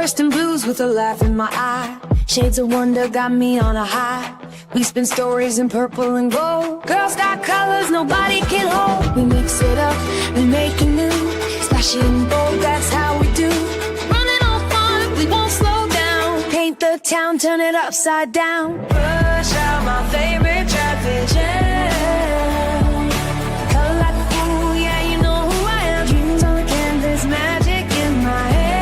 Bursting blues with a laugh in my eye. Shades of wonder got me on a high. We spin stories in purple and gold. Girls got colors nobody can hold. We mix it up, we make it new. Splash it in bold, that's how we do. Running on fun, we won't slow down. Paint the town, turn it upside down. Push out my favorite trap vision. Color like a fool, yeah, you know who I am. Dreams on the canvas, magic in my head.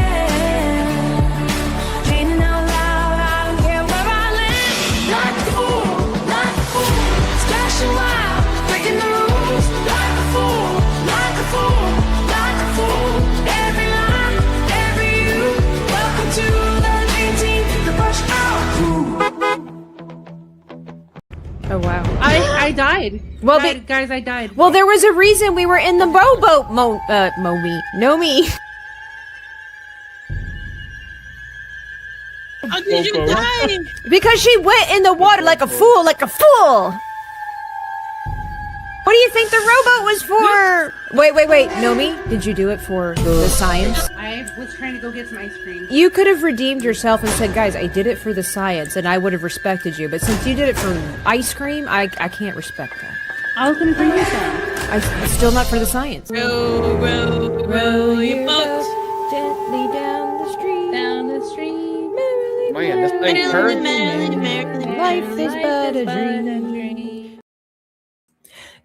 Painting out loud, I don't care where I live. Like a fool, splashing wild, breaking the rules. Like a fool, like a fool, like a fool. Every line, every you. Welcome to the dream team, the brush out crew. Oh wow! I died. Well, guys, I died. Well, there was a reason we were in the rowboat. Nomi. How did you die? Because she went in the water like a fool, What do you think the rowboat was for? Wait. Nomi, did you do it for the science? I was trying to go get some ice cream. You could have redeemed yourself and said, guys, I did it for the science, and I would have respected you. But since you did it for ice cream, I can't respect that. I was gonna bring you some. Still not for the science. Row your boat gently down the street. Man, this thing hurts. Life is but a dream.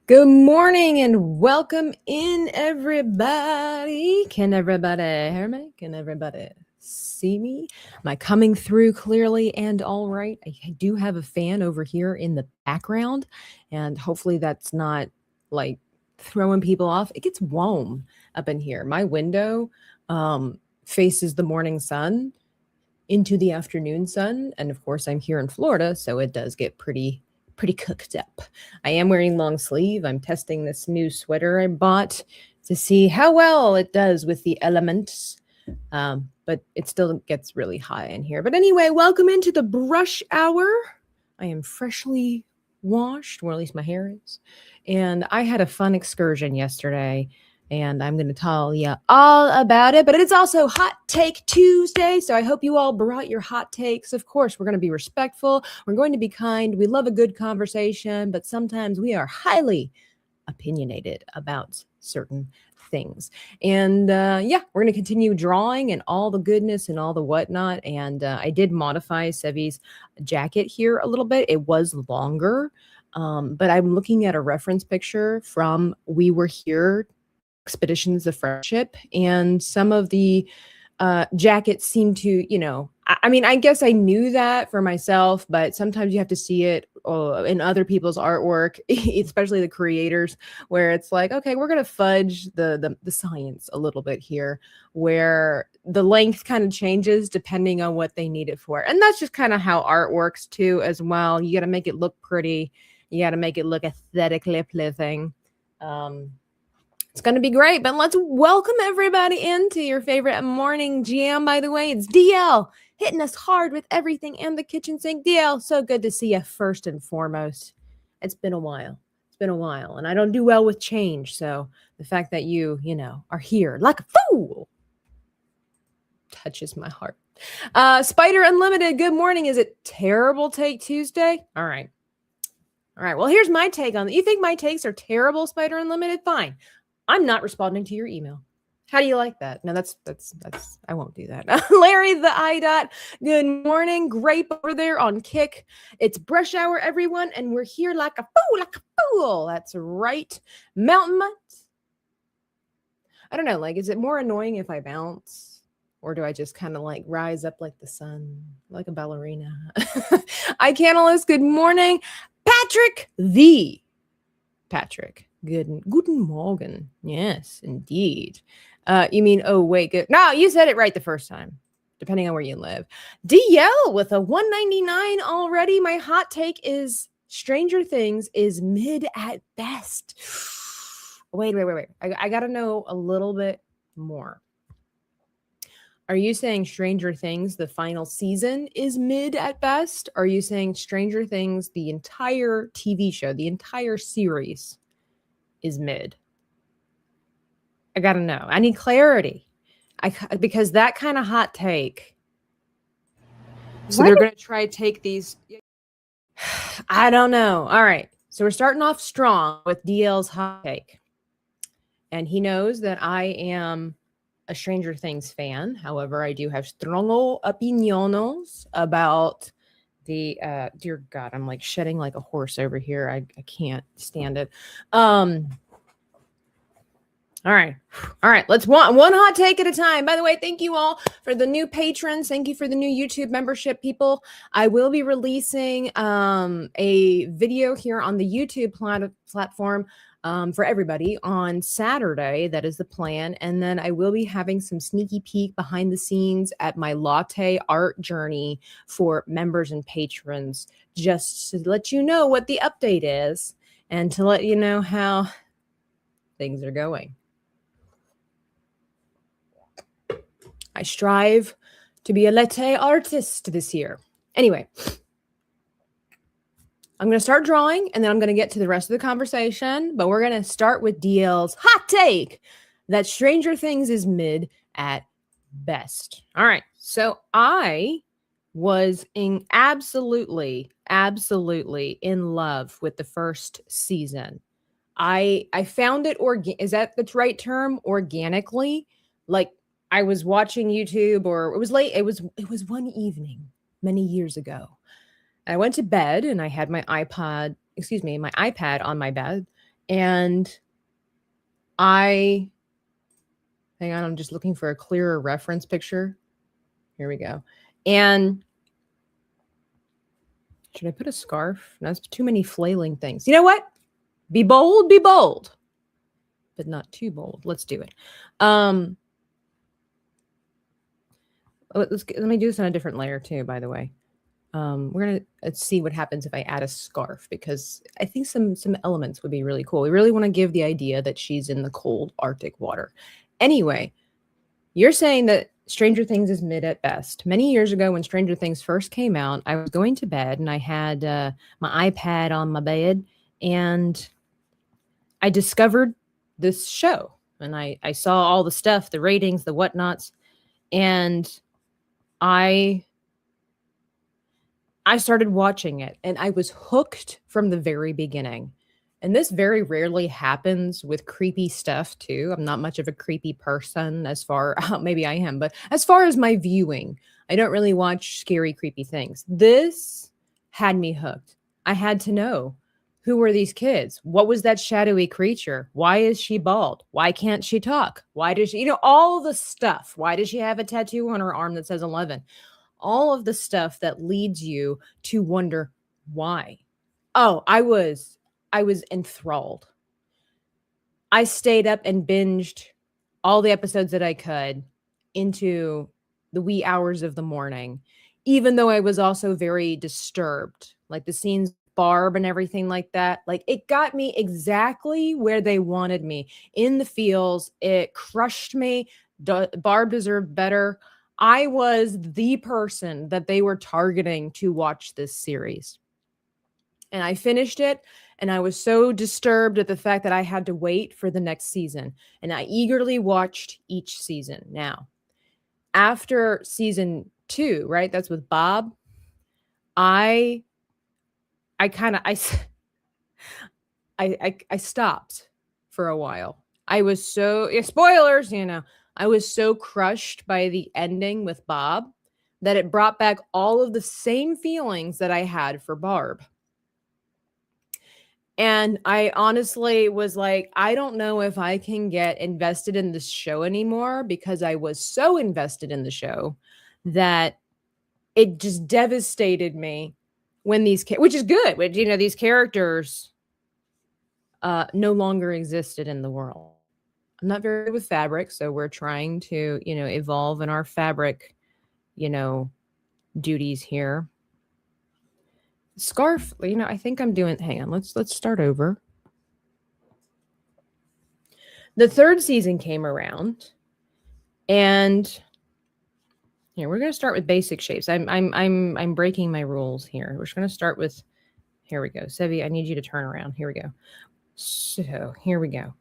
Good morning and welcome in, everybody. Can everybody hear me? Can everybody see me? Am I coming through clearly and all right? I do have a fan over here in the background, and hopefully that's not like throwing people off. It gets warm up in here. My window faces the morning sun into the afternoon sun, and of course I'm here in Florida, so it does get pretty cooked up. I am wearing long sleeve. I'm testing this new sweater I bought to see how well it does with the elements, but it still gets really high in here. But anyway, welcome into the brush hour. I am freshly washed, or at least my hair is, and I had a fun excursion yesterday, and I'm going to tell you all about it. But it's also Hot Take Tuesday, so I hope you all brought your hot takes. Of course, we're going to be respectful. We're going to be kind. We love a good conversation, but sometimes we are highly opinionated about certain things. And we're going to continue drawing and all the goodness and all the whatnot. And I did modify Sevvy's jacket here a little bit. It was longer, but I'm looking at a reference picture from We Were Here Expeditions of Friendship, and some of the jackets seem to, I mean, I guess I knew that for myself, but sometimes you have to see it in other people's artwork, especially the creators, where it's like, okay, we're going to fudge the science a little bit here, where the length kind of changes depending on what they need it for. And that's just kind of how art works too, as well. You got to make it look pretty. You got to make it look aesthetically pleasing. It's going to be great, but let's welcome everybody into your favorite morning jam. By the way, it's DL hitting us hard with everything and the kitchen sink. DL, so good to see you first and foremost. It's been a while. And I don't do well with change. So the fact that you are here like a fool touches my heart. Spider Unlimited, good morning. Is it Terrible Take Tuesday? All right. Well, here's my take on it. You think my takes are terrible, Spider Unlimited? Fine. I'm not responding to your email. How do you like that? No, that's I won't do that. Larry the IDOT, good morning. Grape over there on Kick. It's brush hour, everyone, and we're here like a fool. That's right. Mountain Mutt. I don't know, like, is it more annoying if I bounce? Or do I just kind of like rise up like the sun, like a ballerina? iCanalist, good morning. Patrick. Guten Morgen. Yes, indeed. You mean, oh, wait, good. No, you said it right the first time, depending on where you live. DL with a 199 already. My hot take is Stranger Things is mid at best. Wait. I got to know a little bit more. Are you saying Stranger Things, the final season, is mid at best? Are you saying Stranger Things, the entire TV show, the entire series, is mid? I gotta know. I need clarity. Because that kind of hot take So they're going to try to take these. I don't know. All right. So we're starting off strong with DL's hot take. And he knows that I am a Stranger Things fan. However, I do have strong opiniones about the dear God, I'm like shedding like a horse over here. I can't stand it. All right. All right. Let's one hot take at a time. By the way, thank you all for the new patrons. Thank you for the new YouTube membership, people. I will be releasing a video here on the YouTube platform for everybody on Saturday. That is the plan. And then I will be having some sneaky peek behind the scenes at my latte art journey for members and patrons, just to let you know what the update is and to let you know how things are going. I strive to be a latte artist this year. Anyway, I'm going to start drawing and then I'm going to get to the rest of the conversation. But we're going to start with DL's hot take that Stranger Things is mid at best. All right. So I was absolutely in love with the first season. I found it is that the right term? Organically, like I was watching YouTube, or it was late. It was one evening many years ago. I went to bed and I had my iPad on my bed, and hang on, I'm just looking for a clearer reference picture. Here we go. And should I put a scarf? No, that's too many flailing things. You know what? Be bold, but not too bold. Let's do it. Let me do this on a different layer too, by the way. We're going to see what happens if I add a scarf, because I think some elements would be really cool. We really want to give the idea that she's in the cold Arctic water. Anyway, you're saying that Stranger Things is mid at best. Many years ago when Stranger Things first came out, I was going to bed and I had my iPad on my bed, and I discovered this show, and I saw all the stuff, the ratings, the whatnots, and I started watching it, and I was hooked from the very beginning. And this very rarely happens with creepy stuff too. I'm not much of a creepy person maybe I am, but as far as my viewing, I don't really watch scary, creepy things. This had me hooked. I had to know, who were these kids? What was that shadowy creature? Why is she bald? Why can't she talk? Why does she, all the stuff. Why does she have a tattoo on her arm that says 11? All of the stuff that leads you to wonder why. Oh, I was enthralled. I stayed up and binged all the episodes that I could into the wee hours of the morning, even though I was also very disturbed. Like the scenes with Barb and everything like that. Like it got me exactly where they wanted me, in the feels. It crushed me. Barb deserved better. I was the person that they were targeting to watch this series. And I finished it, and I was so disturbed at the fact that I had to wait for the next season. And I eagerly watched each season. Now, after season 2, right? That's with Bob. I stopped for a while. I was so, spoilers, I was so crushed by the ending with Bob that it brought back all of the same feelings that I had for Barb. And I honestly was like, I don't know if I can get invested in this show anymore, because I was so invested in the show that it just devastated me when which is good, when, these characters no longer existed in the world. I'm not very good with fabric, so we're trying to, evolve in our fabric, duties here. Scarf, I think I'm doing, hang on, let's start over. The 3rd season came around, and here we're going to start with basic shapes. I'm breaking my rules here. We're just going to start with, here we go. Sevvy, I need you to turn around. Here we go. So here we go.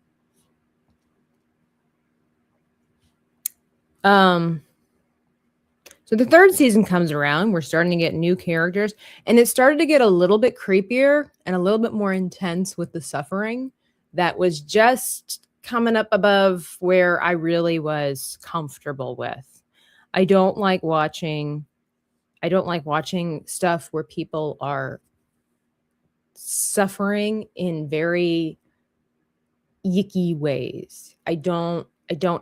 So So the third season comes around. We're starting to get new characters, and it started to get a little bit creepier and a little bit more intense with the suffering that was just coming up above where I really was comfortable with. I don't like watching stuff where people are suffering in very yicky ways. I don't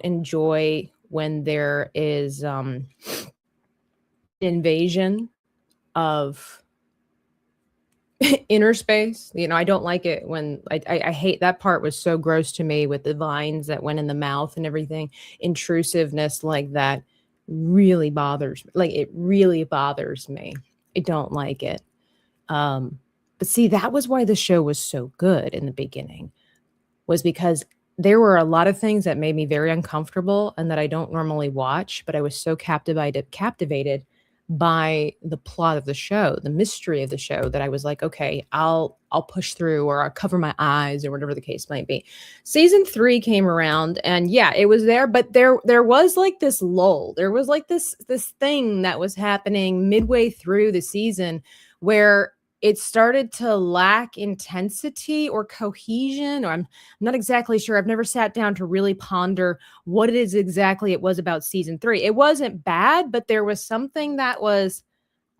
enjoy when there is invasion of inner space. I don't like it when I hate that part. Was so gross to me with the vines that went in the mouth and everything. Intrusiveness like that really bothers me. Like, it really bothers me. I don't like it. But see, that was why the show was so good in the beginning, was because there were a lot of things that made me very uncomfortable and that I don't normally watch, but I was so captivated by the plot of the show, the mystery of the show, that I was like, okay, I'll push through, or I'll cover my eyes, or whatever the case might be. Season 3 came around, and yeah, it was there, but there was like this lull. There was like this thing that was happening midway through the season where it started to lack intensity or cohesion, or I'm not exactly sure. I've never sat down to really ponder what it is exactly it was about season 3. It wasn't bad, but there was something that was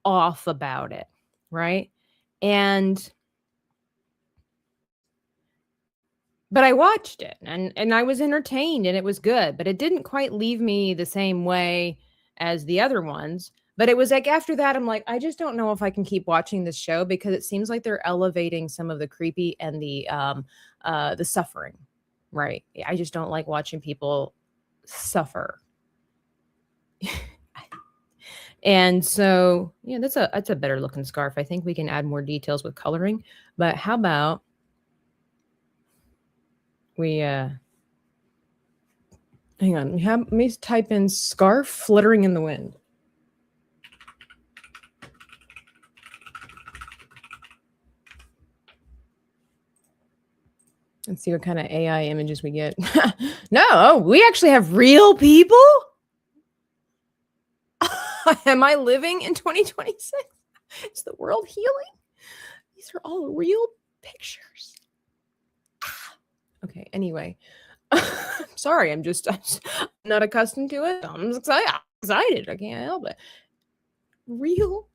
off about it, right? But I watched it, and I was entertained, and it was good, but it didn't quite leave me the same way as the other ones. But it was like after that, I'm like, I just don't know if I can keep watching this show, because it seems like they're elevating some of the creepy and the suffering, right? I just don't like watching people suffer. And so, yeah, that's a better looking scarf. I think we can add more details with coloring. But how about we hang on, let me type in scarf fluttering in the wind. Let's see what kind of AI images we get. No, we actually have real people. Am I living in 2026? Is the world healing? These are all real pictures. Okay, anyway. Sorry, I'm not accustomed to it. I'm excited. I can't help it. Real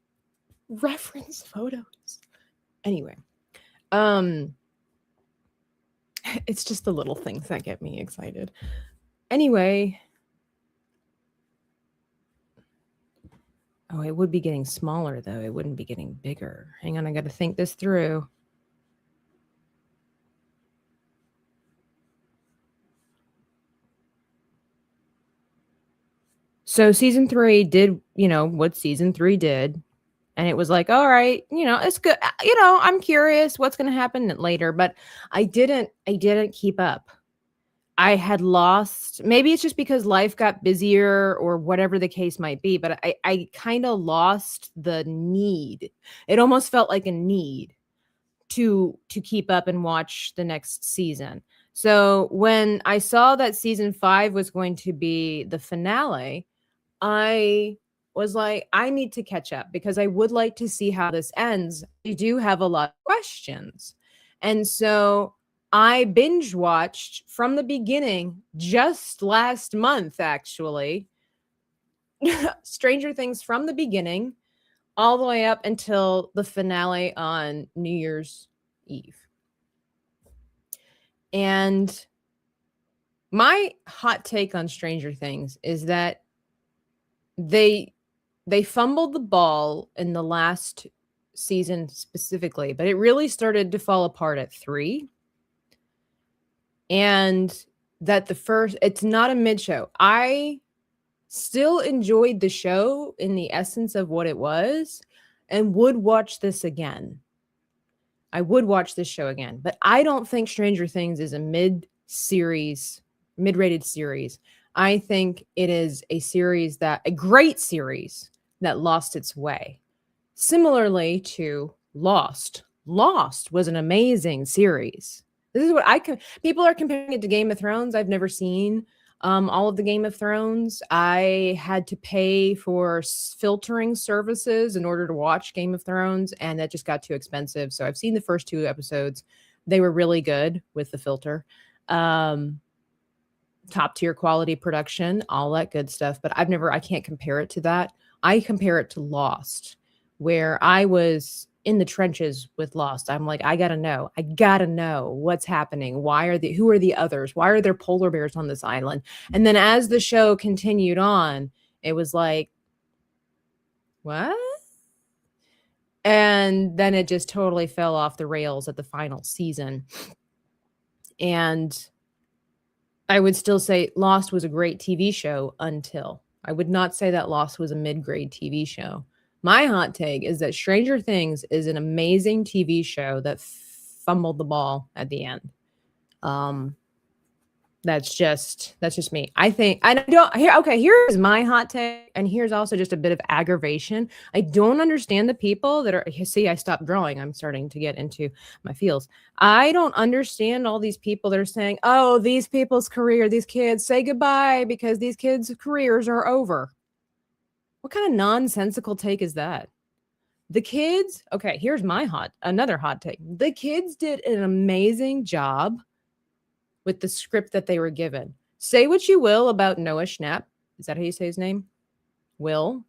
reference photos. Anyway. It's just the little things that get me excited. Anyway. Oh, it would be getting smaller, though. It wouldn't be getting bigger. Hang on, I got to think this through. So season 3 did, what season 3 did. And it was like, all right, it's good. I'm curious what's going to happen later, but I didn't keep up. I had lost, maybe it's just because life got busier or whatever the case might be, but I kind of lost the need. It almost felt like a need to keep up and watch the next season. So when I saw that season 5 was going to be the finale, I was like, I need to catch up, because I would like to see how this ends. I do have a lot of questions. And so I binge watched from the beginning just last month, actually. Stranger Things from the beginning all the way up until the finale on New Year's Eve. And my hot take on Stranger Things is that they fumbled the ball in the last season specifically, but it really started to fall apart at 3. And that it's not a mid show. I still enjoyed the show in the essence of what it was and would watch this again. I would watch this show again, but I don't think Stranger Things is a mid-rated series. I think it is a great series that lost its way. Similarly to Lost. Lost was an amazing series. This is what people are comparing it to Game of Thrones. I've never seen All of the Game of Thrones. I had to pay for filtering services in order to watch Game of Thrones, and that just got too expensive. So I've seen the first 2 episodes. They were really good with the filter. Top tier quality production, all that good stuff. But I can't compare it to that. I compare it to Lost, where I was in the trenches with Lost. I'm like, I gotta know what's happening. Who are the others? Why are there polar bears on this island? And then as the show continued on, it was like, what? And then it just totally fell off the rails at the final season. And I would still say Lost was a great TV show until. I would not say that Lost was a mid-grade TV show. My hot take is that Stranger Things is an amazing TV show that fumbled the ball at the end. That's just me. I think here's my hot take, and here's also just a bit of aggravation. I don't understand the people that are I stopped drawing. I'm starting to get into my feels. I don't understand all these people that are saying, oh, these people's career, these kids, say goodbye because these kids' careers are over. What kind of nonsensical take is that? The kids, okay, here's another hot take. The kids did an amazing job with the script that they were given. Say what you will about Noah Schnapp. Is that how you say his name? Will?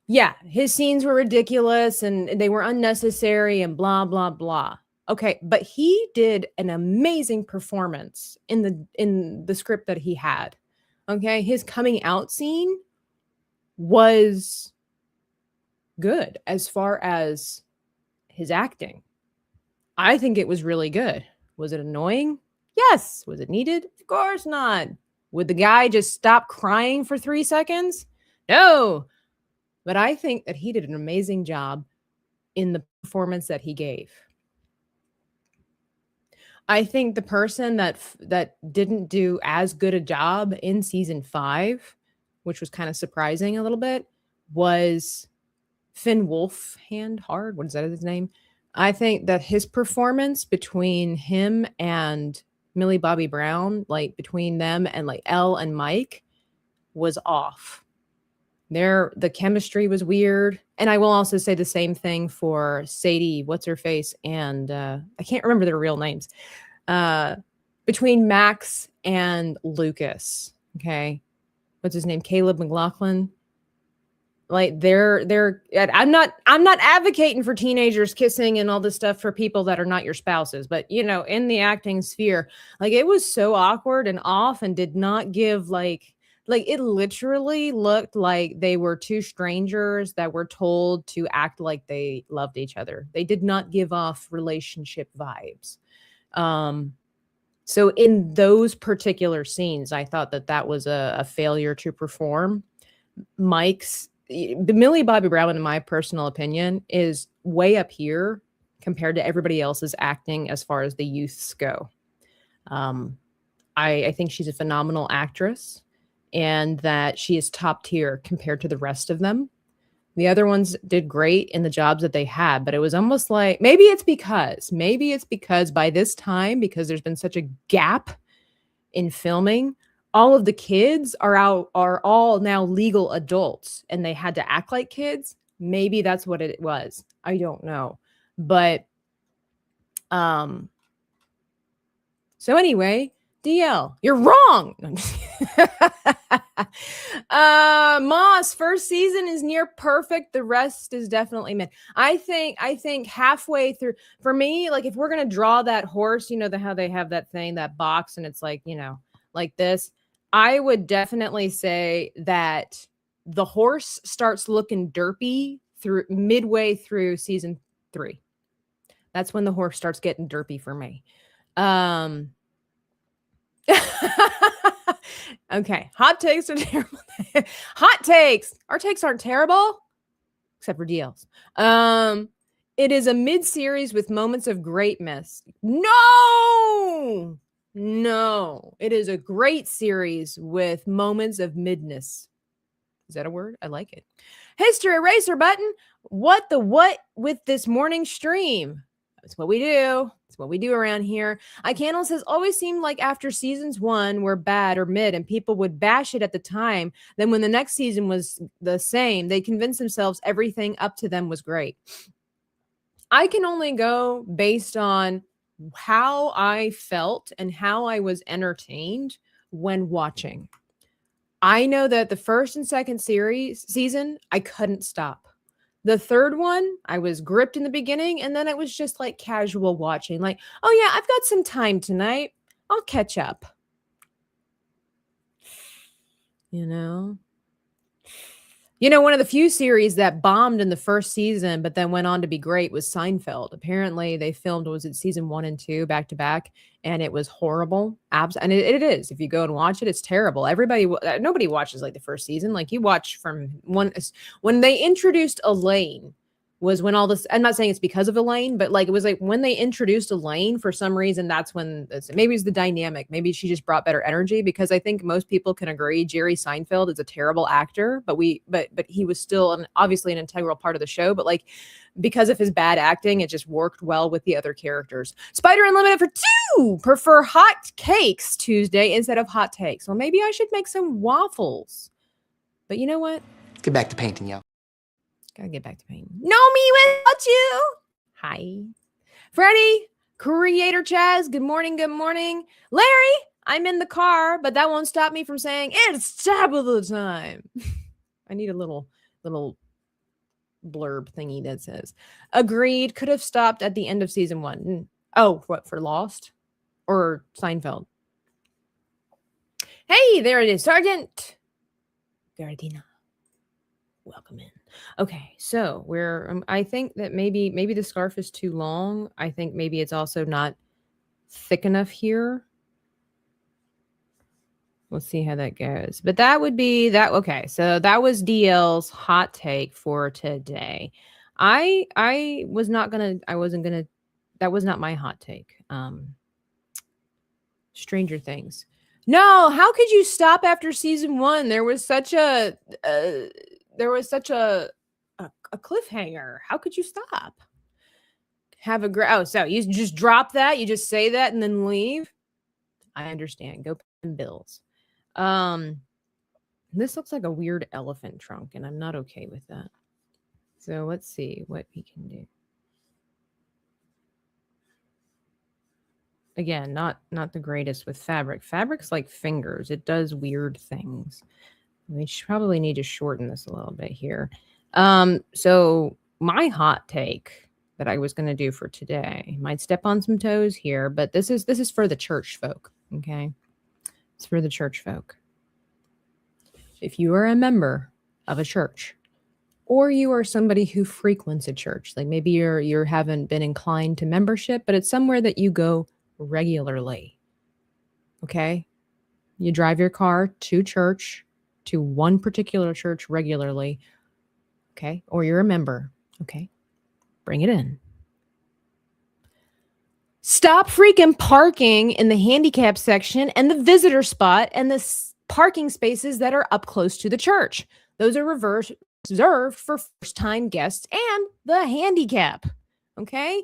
Yeah, his scenes were ridiculous and they were unnecessary and blah, blah, blah. Okay, but he did an amazing performance in the script that he had. Okay, his coming out scene was good as far as his acting. I think it was really good. Was it annoying? Yes. Was it needed? Of course not. Would the guy just stop crying for 3 seconds? No. But I think that he did an amazing job in the performance that he gave. I think the person that didn't do as good a job in season 5, which was kind of surprising a little bit, was Finn Wolfhard. What is that his name? I think that his performance between him and Millie Bobby Brown, like between them and like Elle and Mike, was off. The chemistry was weird. And I will also say the same thing for Sadie, what's her face, and I can't remember their real names. Between Max and Lucas, okay, what's his name? Caleb McLaughlin. Like I'm not advocating for teenagers kissing and all this stuff for people that are not your spouses, but in the acting sphere, like it was so awkward and off and did not give like it literally looked like they were two strangers that were told to act like they loved each other. They did not give off relationship vibes. So in those particular scenes, I thought that was a failure to perform. Millie Bobby Brown, in my personal opinion, is way up here compared to everybody else's acting as far as the youths go. I think she's a phenomenal actress and that she is top tier compared to the rest of them. The other ones did great in the jobs that they had, but it was almost like maybe it's because by this time, because there's been such a gap in filming, all of the kids are all now legal adults and they had to act like kids. Maybe that's what it was. I don't know. But so anyway, DL, you're wrong. Moss, first season is near perfect. The rest is definitely mid. I think halfway through, for me, like if we're gonna draw that horse, how they have that thing, that box, and it's like, like this. I would definitely say that the horse starts looking derpy through midway through season 3. That's when the horse starts getting derpy for me. Okay. Hot takes are terrible. Hot takes. Our takes aren't terrible, except for DL's. It is a mid-series with moments of greatness. No, it is a great series with moments of midness. Is that a word? I like it. History eraser button. What with this morning stream? That's what we do. It's what we do around here. Candle says, always seemed like after seasons 1 were bad or mid and people would bash it at the time. Then when the next season was the same, they convinced themselves everything up to them was great. I can only go based on how I felt and how I was entertained when watching. I know that the first and second season, I couldn't stop. The third one, I was gripped in the beginning, and then it was just like casual watching. Like, oh yeah, I've got some time tonight. I'll catch up. You know? One of the few series that bombed in the first season, but then went on to be great was Seinfeld. Apparently, they filmed, was it season 1 and 2 back to back, and it was horrible. And it is. If you go and watch it, it's terrible. Nobody watches like the first season. Like you watch from when they introduced Elaine. Was when all this, I'm not saying it's because of Elaine, but like it was like when they introduced Elaine for some reason, that's when maybe it's the dynamic. Maybe she just brought better energy, because I think most people can agree Jerry Seinfeld is a terrible actor, but he was still obviously an integral part of the show. But like because of his bad acting, it just worked well with the other characters. Spider Unlimited for 2 prefer hot cakes Tuesday instead of hot takes. Well, maybe I should make some waffles. But you know what? Get back to painting, y'all. Gotta get back to painting. Know me without you. Hi. Freddie, Creator Chaz, good morning, good morning. Larry, I'm in the car, but that won't stop me from saying it's taboo time. I need a little blurb thingy that says, agreed, could have stopped at the end of season 1. Oh, what, for Lost? Or Seinfeld? Hey, there it is, Sergeant Veradina. Welcome in. Okay, so we're I think that maybe the scarf is too long. I think maybe it's also not thick enough here. We'll see how that goes. But that would be that. Okay, so that was DL's hot take for today. I wasn't gonna that was not my hot take. Stranger Things. No, how could you stop after season 1? There was such a cliffhanger. How could you stop? So you just drop that, you just say that and then leave? I understand. Go pay bills. This looks like a weird elephant trunk, and I'm not okay with that. So let's see what we can do. Again, not the greatest with fabric. Fabric's like fingers. It does weird things. We probably need to shorten this a little bit here. So my hot take that I was going to do for today, might step on some toes here, but this is for the church folk. Okay. It's for the church folk. If you are a member of a church, or you are somebody who frequents a church, like maybe you haven't been inclined to membership, but it's somewhere that you go regularly. Okay. You drive your car to church, to one particular church regularly. Okay. Or you're a member. Okay. Bring it in. Stop freaking parking in the handicap section and the visitor spot and the parking spaces that are up close to the church. Those are reserved for first-time guests and the handicap. Okay.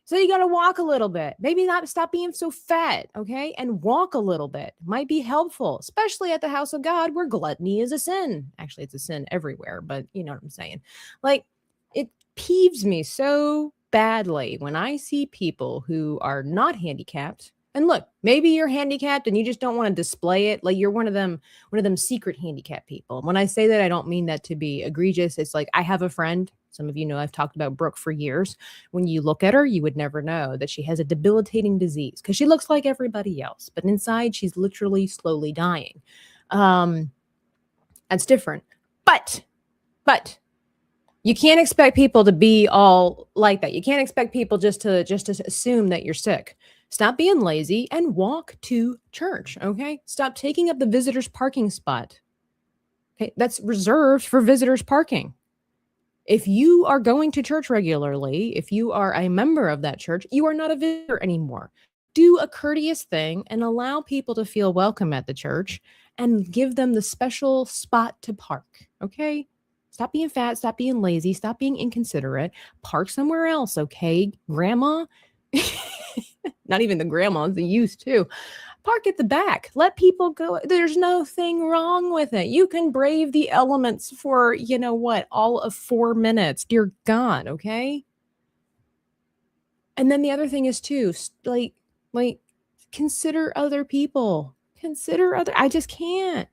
So you got to walk a little bit. Maybe not stop being so fat, okay? And walk a little bit. Might be helpful, especially at the house of God where gluttony is a sin. Actually, it's a sin everywhere, but you know what I'm saying. Like, it peeves me so badly when I see people who are not handicapped. And look, maybe you're handicapped and you just don't want to display it. Like you're one of them secret handicap people. When I say that, I don't mean that to be egregious. It's like I have a friend. Some of you know I've talked about Brooke for years. When you look at her, you would never know that she has a debilitating disease because she looks like everybody else. But inside, she's literally slowly dying. That's different. But you can't expect people to be all like that. You can't expect people just to assume that you're sick. Stop being lazy and walk to church, okay? Stop taking up the visitors parking spot. Okay, that's reserved for visitors parking. If you are going to church regularly, if you are a member of that church, you are not a visitor anymore. Do a courteous thing and allow people to feel welcome at the church and give them the special spot to park, okay? Stop being fat. Stop being lazy. Stop being inconsiderate. Park somewhere else, okay? Grandma, not even the grandmas, the youth too. Park at the back. Let people go. There's no thing wrong with it. You can brave the elements for, you know what, all of 4 minutes. Dear God, okay? And then the other thing is too, like consider other people. Consider other. I just can't.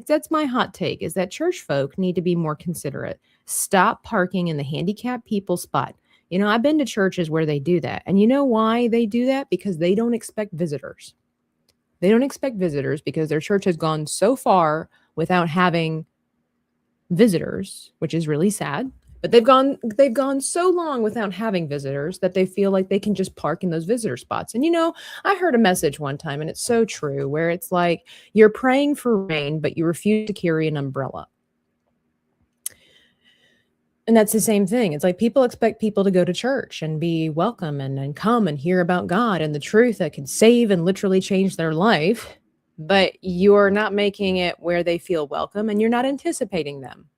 That's my hot take, is that church folk need to be more considerate. Stop parking in the handicapped people spot. You know, I've been to churches where they do that. And you know why they do that? Because they don't expect visitors. They don't expect visitors because their church has gone so far without having visitors, which is really sad. But they've gone so long without having visitors that they feel like they can just park in those visitor spots. And you know, I heard a message one time, and it's so true, where it's like you're praying for rain, but you refuse to carry an umbrella. And that's the same thing. It's like people expect people to go to church and be welcome and come and hear about God and the truth that can save and literally change their life. But you're not making it where they feel welcome, and you're not anticipating them.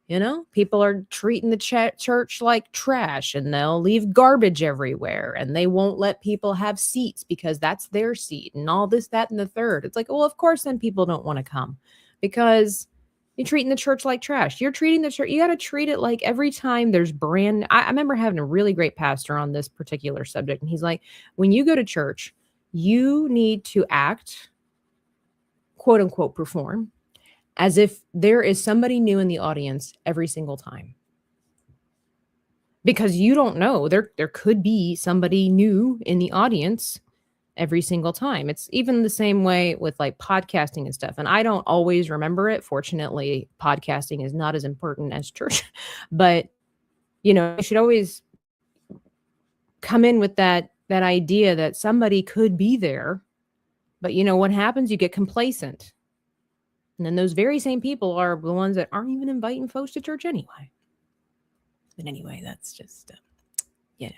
You know, people are treating the church like trash, and they'll leave garbage everywhere, and they won't let people have seats because that's their seat and all this, that, and the third. It's like, well, of course, then people don't want to come because you're treating the church like trash. You're treating the church. You got to treat it like every time there's I remember having a really great pastor on this particular subject. And he's like, when you go to church, you need to act, quote unquote, perform as if there is somebody new in the audience every single time. Because you don't know, there could be somebody new in the audience every single time. It's even the same way with like podcasting and stuff. And I don't always remember it. Fortunately, podcasting is not as important as church. But, you know, you should always come in with that idea that somebody could be there. But, you know, what happens? You get complacent. And then those very same people are the ones that aren't even inviting folks to church anyway. But anyway, that's just, you know.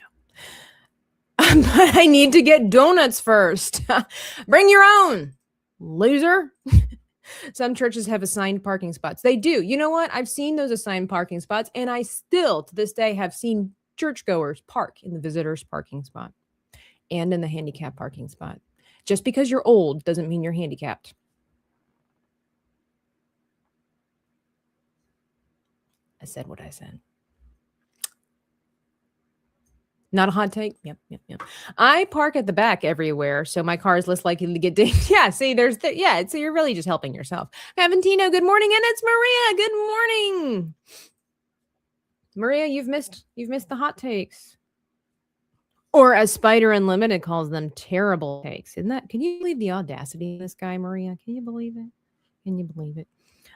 But I need to get donuts first. Bring your own, loser. Some churches have assigned parking spots. They do. You know what? I've seen those assigned parking spots, and I still, to this day, have seen churchgoers park in the visitors' parking spot and in the handicap parking spot. Just because you're old doesn't mean you're handicapped. I said what I said. Not a hot take? Yep. I park at the back everywhere, so my car is less likely to get dinged. Yeah, see, so you're really just helping yourself. Aventino, good morning, and it's Maria. Good morning. Maria, you've missed the hot takes. Or as Spider Unlimited calls them, terrible takes. Can you believe the audacity of this guy, Maria? Can you believe it?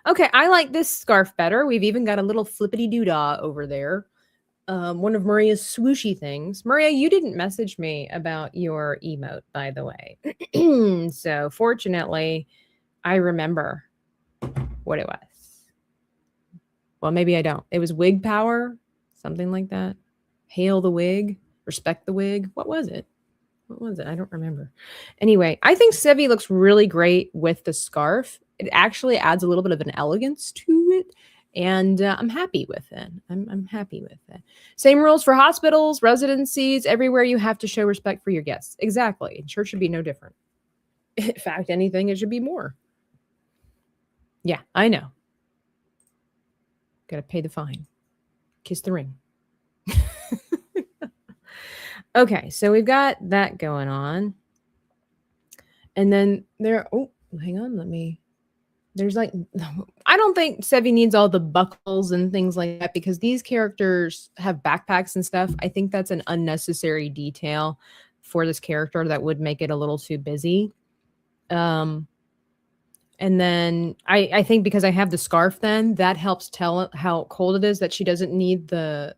Okay, I like this scarf better. We've even got a little flippity doodah over there. One of Maria's swooshy things. Maria, you didn't message me about your emote, by the way. So fortunately, I remember what it was. Well, maybe I don't. It was wig power, something like that. Hail the wig, respect the wig. What was it? I don't remember. Anyway, I think Sevvy looks really great with the scarf. It actually adds a little bit of an elegance to it. And I'm happy with it. I'm happy with it. Same rules for hospitals, residencies, everywhere you have to show respect for your guests. Exactly. Church should be no different. In fact, anything, it should be more. Yeah, I know. Got to pay the fine. Kiss the ring. Okay, so we've got that going on. And then hang on, there's like, I don't think Sevvy needs all the buckles and things like that because these characters have backpacks and stuff. I think that's an unnecessary detail for this character that would make it a little too busy. And then I think because I have the scarf, then that helps tell how cold it is, that she doesn't need the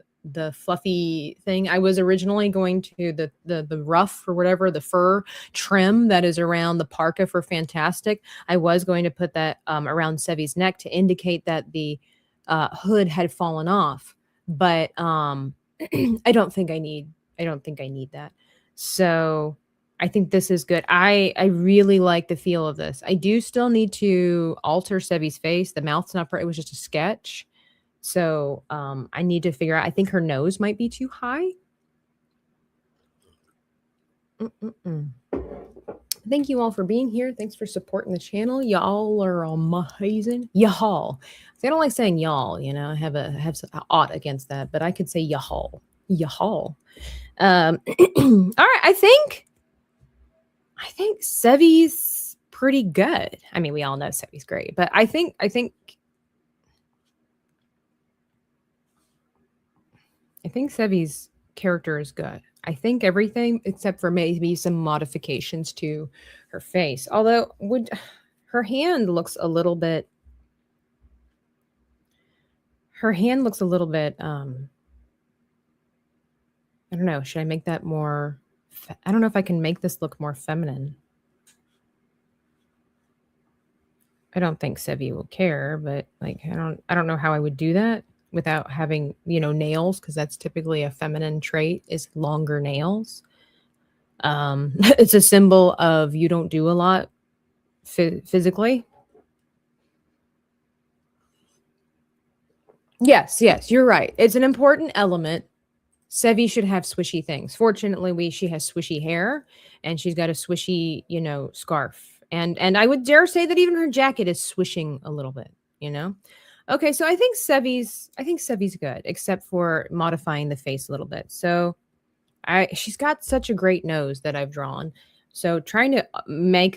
fluffy thing. I was originally going to the ruff or whatever, the fur trim that is around the parka for Fantastic. I was going to put that around Sevvy's neck to indicate that the hood had fallen off, but I don't think I need that. So I think this is good. I really like the feel of this. I do still need to alter Sevvy's face. The mouth's not, it was just a sketch. So I need to figure out, I think her nose might be too high. Thank you all for being here. Thanks for supporting the channel. Y'all are amazing. Y'all. See, I don't like saying y'all, you know, I have a ought against that, but I could say y'all. Y'all. All right, I think Sevvy's pretty good. I mean, we all know Sevvy's great, but I think Sevvy's character is good. I think everything except for maybe some modifications to her face. Although her hand looks a little bit I don't know, should I make that more I don't know if I can make this look more feminine. I don't think Sevvy will care, but like I don't know how I would do that without having, you know, nails, because that's typically a feminine trait, is longer nails. It's a symbol of you don't do a lot physically. Yes, you're right. It's an important element. Sevvy should have swishy things. Fortunately, she has swishy hair, and she's got a swishy, you know, scarf. And I would dare say that even her jacket is swishing a little bit, you know? Okay, so I think Sevvy's good, except for modifying the face a little bit. So she's got such a great nose that I've drawn. So trying to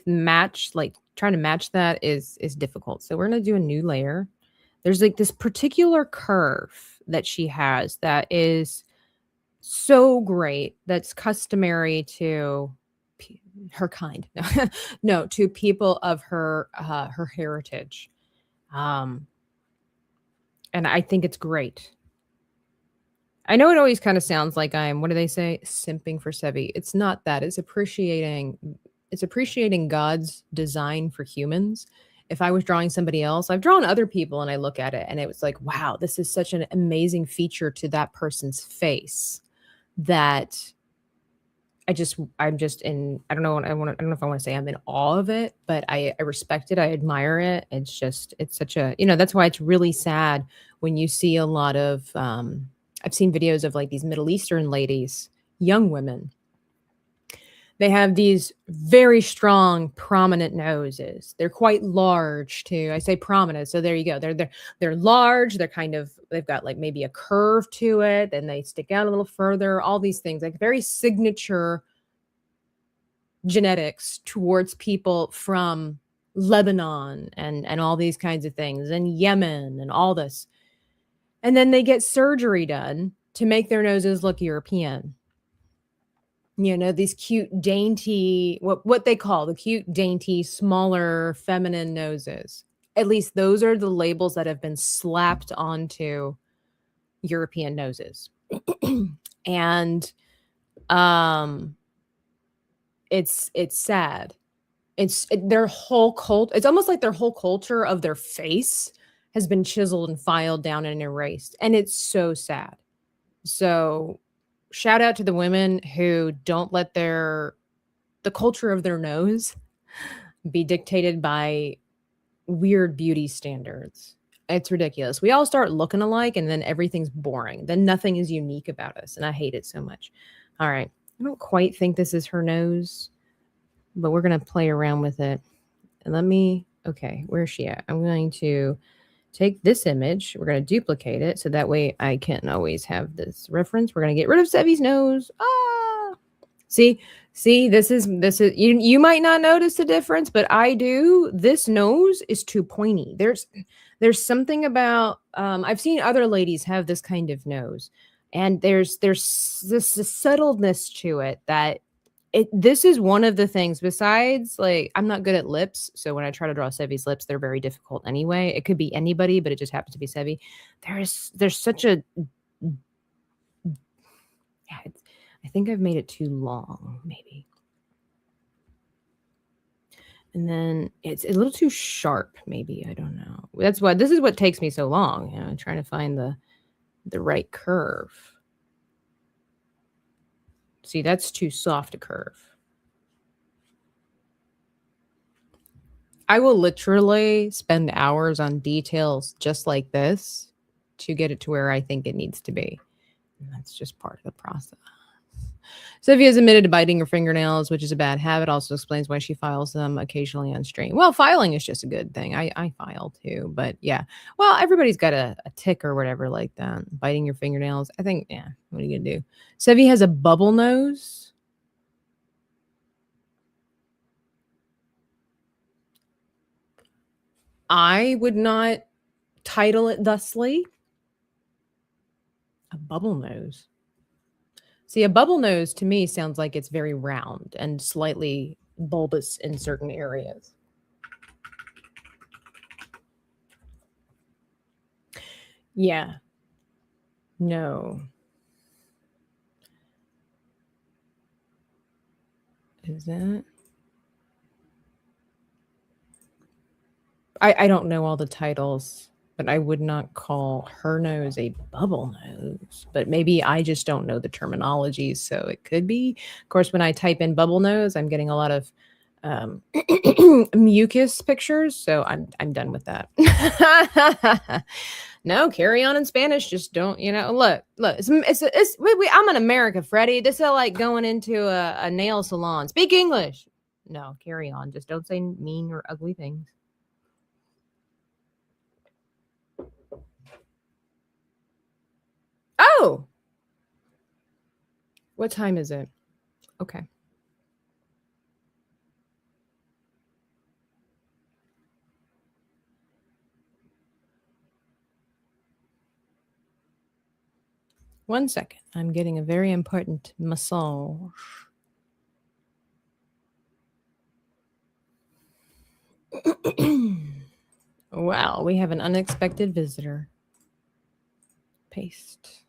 match that is difficult. So we're gonna do a new layer. There's like this particular curve that she has that is so great, that's customary to her kind. No, to people of her heritage. And I think it's great. I know it always kind of sounds like I'm, what do they say, simping for Sevvy. It's not that. It's appreciating God's design for humans. If I was drawing somebody else, I've drawn other people and I look at it and it was like, wow, this is such an amazing feature to that person's face that I'm just in, I don't know if I want to say I'm in awe of it, but I respect it. I admire it. It's such a, you know, that's why it's really sad when you see a lot of, I've seen videos of like these Middle Eastern ladies, young women. They have these very strong, prominent noses. They're quite large too. I say prominent, so there you go. They're large. They're kind of, they've got like maybe a curve to it. Then they stick out a little further. All these things, like very signature genetics towards people from Lebanon and all these kinds of things, and Yemen and all this. And then they get surgery done to make their noses look European. You know, these cute, dainty, what they call the cute, dainty, smaller, feminine noses. At least those are the labels that have been slapped onto European noses. And it's sad. Their whole it's almost like their whole culture of their face has been chiseled and filed down and erased. And it's so sad. So shout out to the women who don't let the culture of their nose be dictated by weird beauty standards. It's ridiculous. We all start looking alike and then everything's boring. Then nothing is unique about us. And I hate it so much. All right. I don't quite think this is her nose, but we're going to play around with it. And okay, where's she at? I'm going to take this image. We're going to duplicate it so that way I can always have this reference. We're going to get rid of Sevvy's nose. See, this is you might not notice the difference, but I do. This nose is too pointy. There's something about I've seen other ladies have this kind of nose, and there's this subtleness to it that this is one of the things. Besides, like, I'm not good at lips, so when I try to draw Sevvy's lips, they're very difficult anyway. It could be anybody, but it just happens to be Sevvy. There's such a I think I've made it too long, maybe. And then it's a little too sharp, maybe. I don't know. This is what takes me so long, you know, trying to find the right curve. See, that's too soft a curve. I will literally spend hours on details just like this to get it to where I think it needs to be. And that's just part of the process. Sevvy has admitted to biting her fingernails, which is a bad habit. Also explains why she files them occasionally on stream. Well, filing is just a good thing. I file too, but yeah. Well, everybody's got a tick or whatever like that. Biting your fingernails. I think, yeah, what are you going to do? Sevvy has a bubble nose. I would not title it thusly. A bubble nose. See, a bubble nose to me sounds like it's very round and slightly bulbous in certain areas. Yeah. No. Is that? I don't know all the titles, but I would not call her nose a bubble nose. But maybe I just don't know the terminology, so it could be. Of course, when I type in bubble nose, I'm getting a lot of mucus pictures, so I'm done with that. No, carry on in Spanish. Just don't, look. I'm in America, Freddie. This is like going into a nail salon. Speak English. No, carry on. Just don't say mean or ugly things. Oh, what time is it? Okay. One second. I'm getting a very important massage. Well, we have an unexpected visitor. Paste.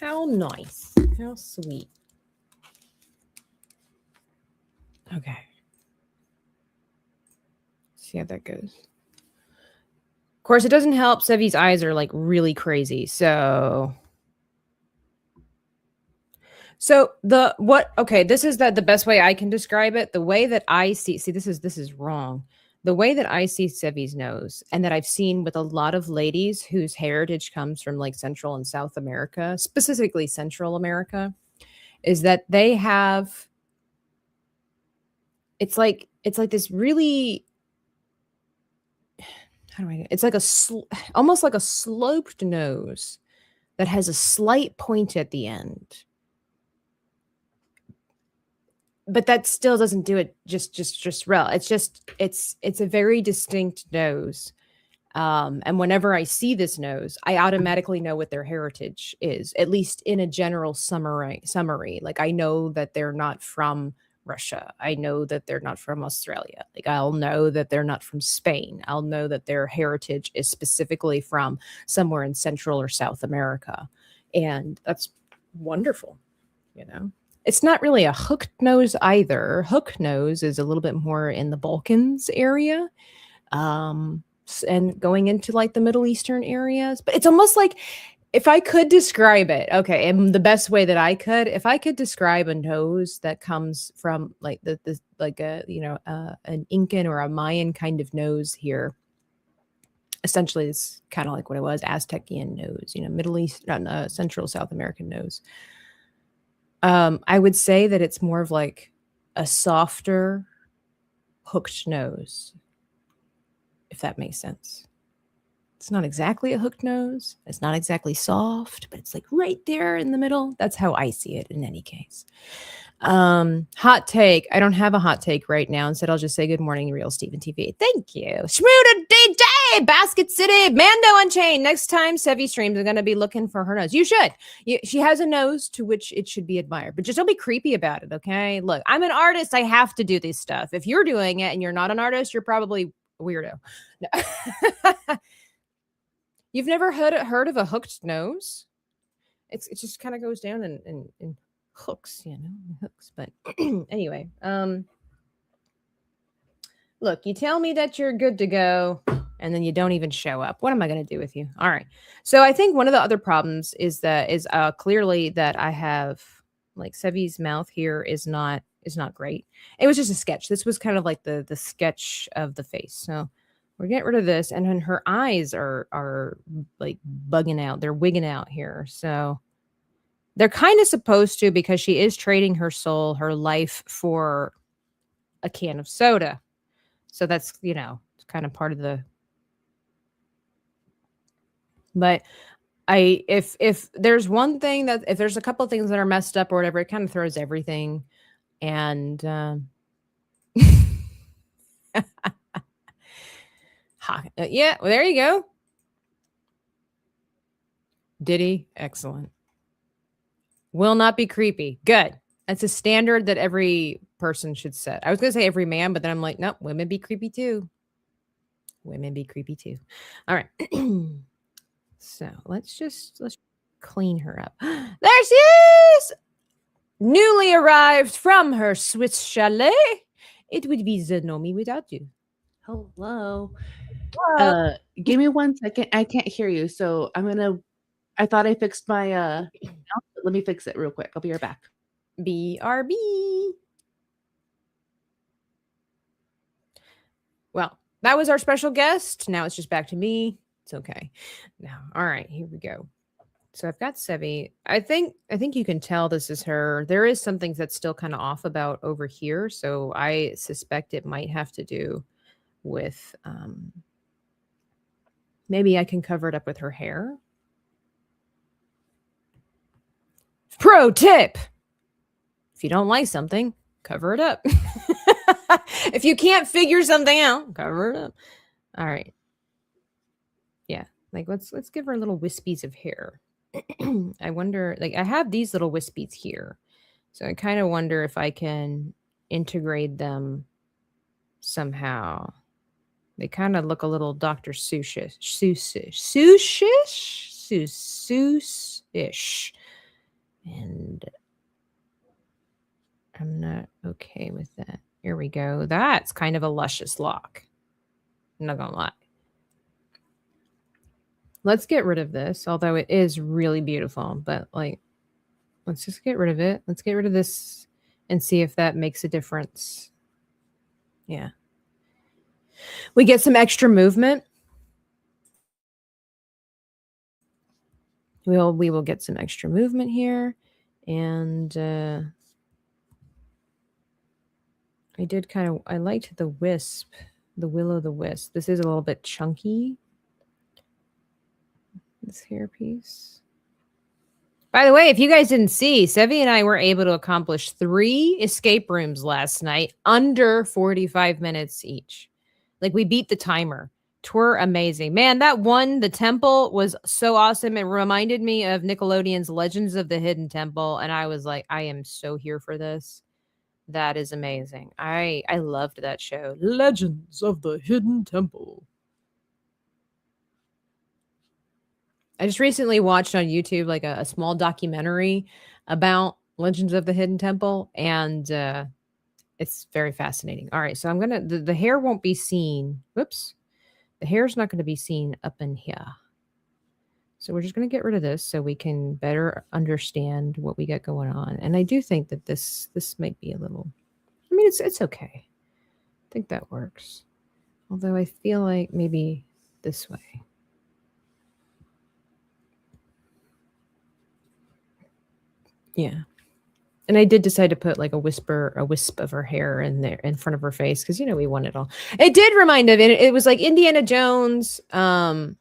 How nice. How sweet. Okay. See how that goes. Of course, it doesn't help. Sevvy's eyes are like really crazy. So this is the best way I can describe it. The way that I see this is wrong. The way that I see Sevvy's nose, and that I've seen with a lot of ladies whose heritage comes from like Central and South America, specifically Central America, is that they have, it's like this really, how do I, it's like almost like a sloped nose that has a slight point at the end. But that still doesn't do it just real. It's a very distinct nose. And whenever I see this nose, I automatically know what their heritage is, at least in a general summary. Like I know that they're not from Russia. I know that they're not from Australia. Like I'll know that they're not from Spain. I'll know that their heritage is specifically from somewhere in Central or South America. And that's wonderful, It's not really a hooked nose either. Hook nose is a little bit more in the Balkans area, and going into like the Middle Eastern areas. But it's almost like, if I could describe it, okay, and the best way that I could, if I could describe a nose that comes from like an Incan or a Mayan kind of nose here, essentially it's kind of like what it was, Aztecian nose, Middle East, Central South American nose. I would say that it's more of like a softer hooked nose, if that makes sense. It's not exactly a hooked nose. It's not exactly soft, but it's like right there in the middle. That's how I see it in any case. Hot take. I don't have a hot take right now. Instead, I'll just say good morning, Real Steven TV. Thank you. Shmooda DJ, Basket City, Mando Unchained. Next time Sevvy streams, I'm going to be looking for her nose. You should. She has a nose to which it should be admired, but just don't be creepy about it, okay? Look, I'm an artist. I have to do this stuff. If you're doing it and you're not an artist, you're probably a weirdo. No. You've never heard of a hooked nose? It just kind of goes down in hooks, hooks. But anyway, look, you tell me that you're good to go. and then you don't even show up. What am I going to do with you? All right. So I think one of the other problems is clearly that I have like Sevvy's mouth here is not great. It was just a sketch. This was kind of like the sketch of the face. So we're getting rid of this, and then her eyes are like bugging out. They're wigging out here. So they're kind of supposed to, because she is trading her soul, her life, for a can of soda. So that's, it's kind of part of the. But if there's one thing if there's a couple of things that are messed up or whatever, it kind of throws everything. And yeah, well, there you go. Did he? Excellent. Will not be creepy. Good. That's a standard that every person should set. I was going to say every man, but then I'm like, nope, women be creepy too. Women be creepy too. All right. So let's clean her up. There she is! Newly arrived from her Swiss chalet. It would be Zenomi without you. Hello. Give me 1 second. I can't hear you. So I thought I fixed my let me fix it real quick. I'll be right back. BRB. Well, that was our special guest. Now it's just back to me. It's okay. Now, all right, here we go. So I've got Sevvy. I think you can tell this is her. There is something that's still kind of off about over here. So I suspect it might have to do with maybe I can cover it up with her hair. Pro tip. If you don't like something, cover it up. If you can't figure something out, cover it up. All right. Yeah. Like let's give her little wispies of hair. I wonder, like I have these little wispies here. So I kind of wonder if I can integrate them somehow. They kind of look a little Dr. Seuss-ish. And I'm not okay with that. Here we go. That's kind of a luscious lock. I'm not gonna lie. Let's get rid of this, although it is really beautiful. But like, let's just get rid of it. Let's get rid of this and see if that makes a difference. Yeah. We get some extra movement. We will get some extra movement here. And I liked the wisp, the will-o'-the-wisp. This is a little bit chunky. This hairpiece. By the way, if you guys didn't see, Sevvy and I were able to accomplish 3 escape rooms last night under 45 minutes each. Like we beat the timer. Twere amazing. Man, that one, the temple, was so awesome. It reminded me of Nickelodeon's Legends of the Hidden Temple. And I was like, I am so here for this. That is amazing. I loved that show. Legends of the Hidden Temple. I just recently watched on YouTube like a small documentary about Legends of the Hidden Temple, and it's very fascinating. All right, so I'm gonna the hair won't be seen. Whoops, the hair's not going to be seen up in here. So we're just going to get rid of this so we can better understand what we got going on. And I do think that this might be a little. I mean, it's okay. I think that works. Although I feel like maybe this way. Yeah. And I did decide to put like a wisp of her hair in there in front of her face because we want it all. It did remind of it. It was like Indiana Jones, and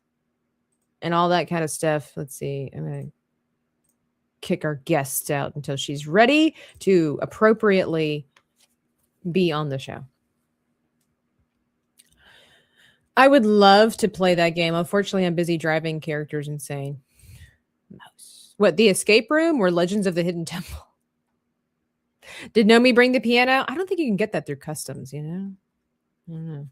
all that kind of stuff. Let's see. I'm gonna kick our guests out until she's ready to appropriately be on the show. I would love to play that game. Unfortunately, I'm busy driving characters insane. Mouse. What, the escape room or Legends of the Hidden Temple? Did Nomi bring the piano? I don't think you can get that through customs, I don't know.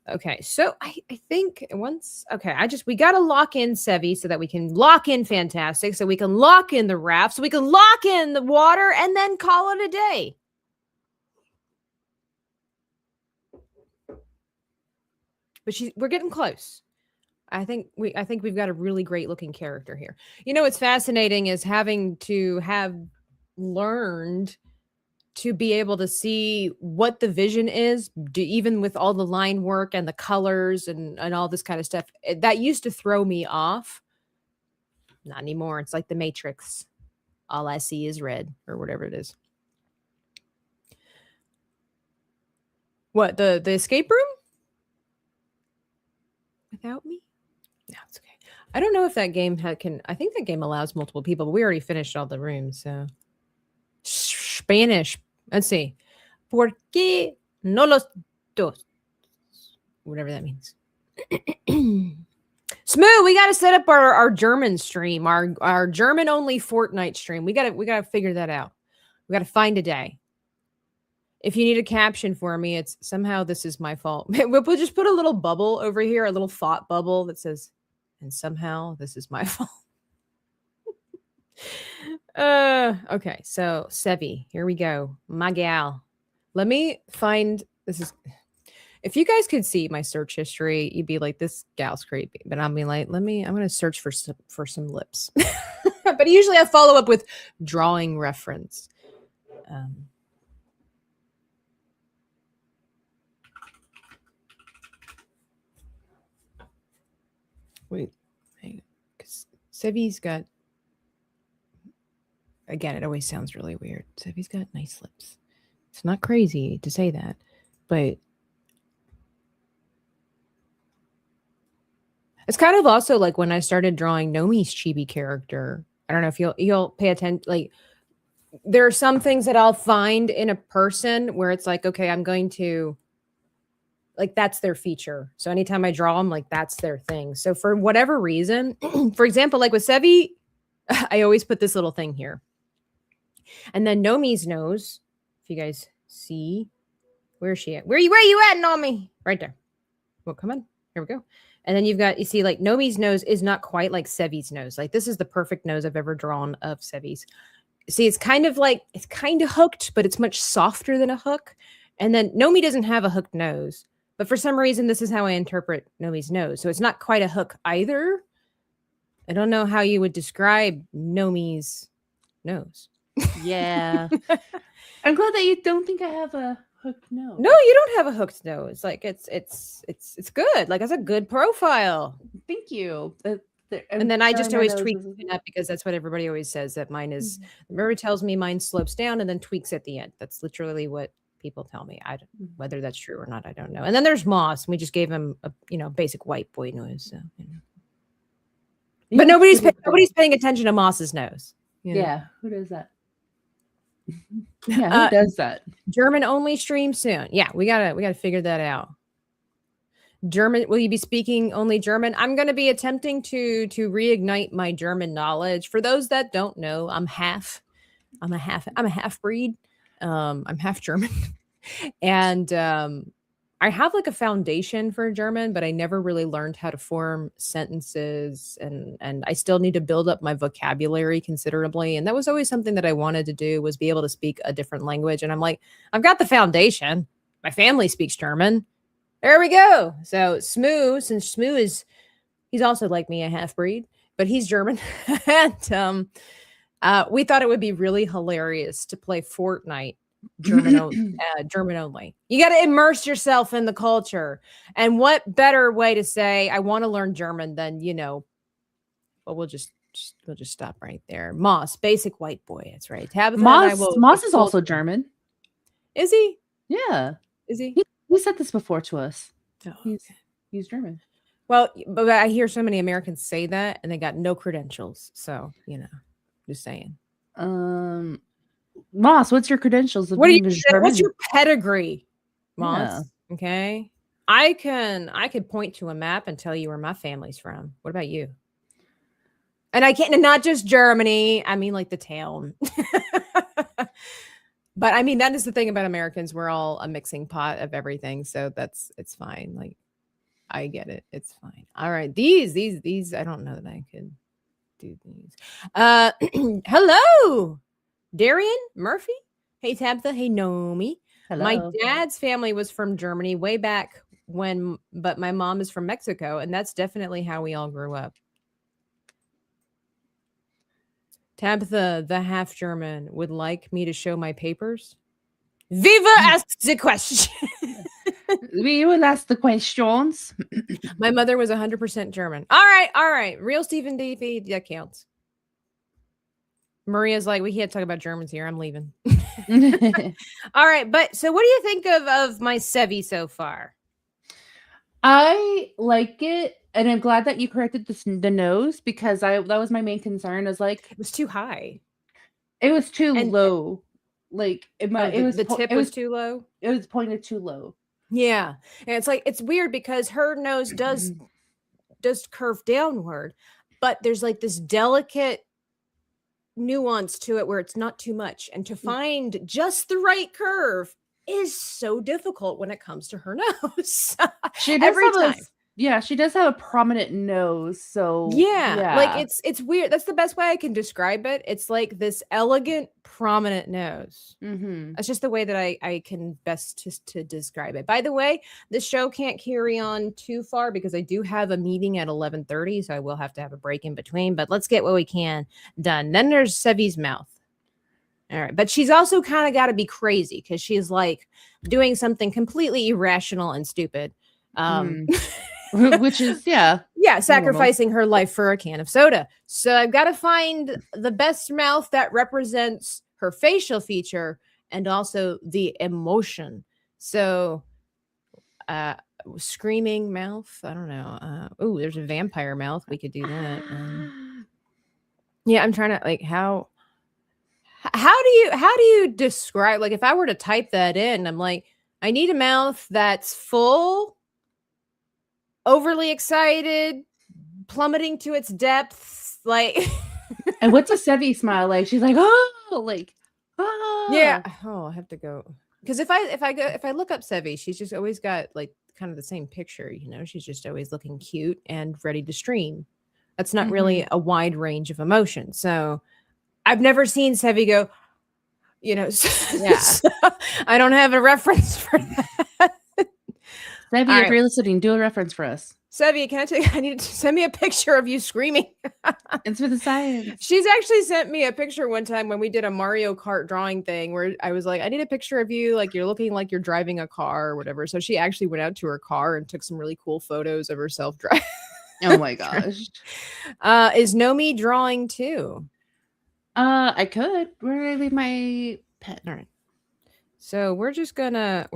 Okay, so I think we got to lock in Sevvy so that we can lock in Fantastic, so we can lock in the raft, so we can lock in the water, and then call it a day. but we're getting close. I think we've got a really great looking character here. You know, what's fascinating is having to have learned to be able to see what the vision is, even with all the line work and the colors and all this kind of stuff. That used to throw me off. Not anymore. It's like the Matrix. All I see is red, or whatever it is. What, the escape room? Without me? No, it's okay. I don't know if that game can. I think that game allows multiple people, but we already finished all the rooms. So Spanish. Let's see. ¿Por qué no los dos? Whatever that means. Smooth. We got to set up our German stream, our German only Fortnite stream. We got to figure that out. We got to find a day. If you need a caption for me, it's somehow this is my fault. We'll just put a little bubble over here, a little thought bubble that says, and somehow this is my fault. Okay, so Sevvy, here we go. My gal. Let me find this is if you guys could see my search history, you'd be like, this gal's creepy. But I'm being like, I'm gonna search for some lips. But usually I follow up with drawing reference. Wait, hang on. Because Sevvy's got, again, it always sounds really weird. Sevvy's got nice lips. It's not crazy to say that, but it's kind of also like when I started drawing Nomi's chibi character. I don't know if you'll pay attention. Like, there are some things that I'll find in a person where it's like, okay, I'm going to, like, that's their feature. So anytime I draw them, like, that's their thing. So for whatever reason, for example, like with Sevvy, I always put this little thing here. And then Nomi's nose, if you guys see, where is she at? Where you at, Nomi? Right there. Well, come on. Here we go. And then you see, like, Nomi's nose is not quite like Sevvy's nose. Like, this is the perfect nose I've ever drawn of Sevvy's. See, it's kind of hooked, but it's much softer than a hook. And then Nomi doesn't have a hooked nose. But for some reason, this is how I interpret Nomi's nose. So it's not quite a hook either. I don't know how you would describe Nomi's nose. Yeah. I'm glad that you don't think I have a hooked nose. No, you don't have a hooked nose. Like, it's good. Like, it's a good profile. Thank you. And then I just always tweak it up because that's what everybody always says, that mine is, everybody tells me mine slopes down and then tweaks at the end. That's literally what people tell me. Whether that's true or not, I don't know. And then there's Moss. We just gave him a basic white boy nose. So, But nobody's paying attention to Moss's nose. Yeah, who does that? Yeah, who does that? German only stream soon. Yeah, we gotta figure that out. German, will you be speaking only German? I'm going to be attempting to reignite my German knowledge. For those that don't know, I'm a half breed. I'm half German. And I have like a foundation for German, but I never really learned how to form sentences, and I still need to build up my vocabulary considerably. And that was always something that I wanted to do, was be able to speak a different language. And I'm like, I've got the foundation. My family speaks German. There we go. So Smoo, since Smoo he's also like me, a half breed, but he's German. And we thought it would be really hilarious to play Fortnite German only. You got to immerse yourself in the culture. And what better way to say I want to learn German than, well, we'll just stop right there. Moss, basic white boy. That's right. Tabitha Moss is also German. Is he? Yeah. Is he? He said this before to us. Oh, He's German. Well, but I hear so many Americans say that and they got no credentials. So, just saying. Moss, what's your credentials? What's your pedigree, Moss? Yeah. Okay. I could point to a map and tell you where my family's from. What about you? And I can't, not just Germany. I mean, like the town. But I mean, that is the thing about Americans. We're all a mixing pot of everything. So it's fine. Like, I get it. It's fine. All right. These, I don't know that I could do these. Hello, Darian Murphy. Hey, Tabitha. Hey, Nomi. Hello. My dad's family was from Germany way back but my mom is from Mexico, and that's definitely how we all grew up. Tabitha, the half German, would like me to show my papers. Viva asks the question. We will ask the questions. My mother was 100% German. All right. Real Stephen Davey, that counts. Maria's like, we can't talk about Germans here. I'm leaving. All right, but so what do you think of my Sevvy so far? I like it, and I'm glad that you corrected the nose, because that was my main concern. Is like It was too high. it was too And- low. Like The tip was too low. It was pointed too low. Yeah, and it's like it's weird because her nose does curve downward, but there's like this delicate nuance to it where it's not too much, and to find just the right curve is so difficult when it comes to her nose. She does Every have time. she does have a prominent nose. So Yeah, like it's weird. That's the best way I can describe it. It's like this elegant, prominent nose. Mm-hmm. That's just the way that I can best to describe it. By the way, the show can't carry on too far because I do have a meeting at 11:30, so I will have to have a break in between. But let's get what we can done. Then there's Sevvy's mouth. All right, but she's also kind of got to be crazy because she's like doing something completely irrational and stupid. Which is Sacrificing her life for a can of soda. So I've got to find the best mouth that represents her facial feature and also the emotion. So screaming mouth, I don't know. There's a vampire mouth. We could do that. Yeah, I'm trying to like how do you describe, like if I were to type that in, I'm like, I need a mouth that's full, overly excited, plummeting to its depths, like. And what's a Sevvy smile like? She's like, oh. Yeah. Oh, I have to go because if I look up Sevvy, she's just always got like kind of the same picture. You know, she's just always looking cute and ready to stream. That's not really a wide range of emotion. So I've never seen Sevvy go. You know, so I don't have a reference for that. Sevvy, if you're listening, do a reference for us. Sevvy, I need to send me a picture of you screaming. It's for the science. She's actually sent me a picture one time when we did a Mario Kart drawing thing where I was like, I need a picture of you, like you're looking like you're driving a car or whatever. So she actually went out to her car and took some really cool photos of herself driving. Oh my gosh. Is Nomi drawing too? I could. Where did I leave my pen? All right. So we're just gonna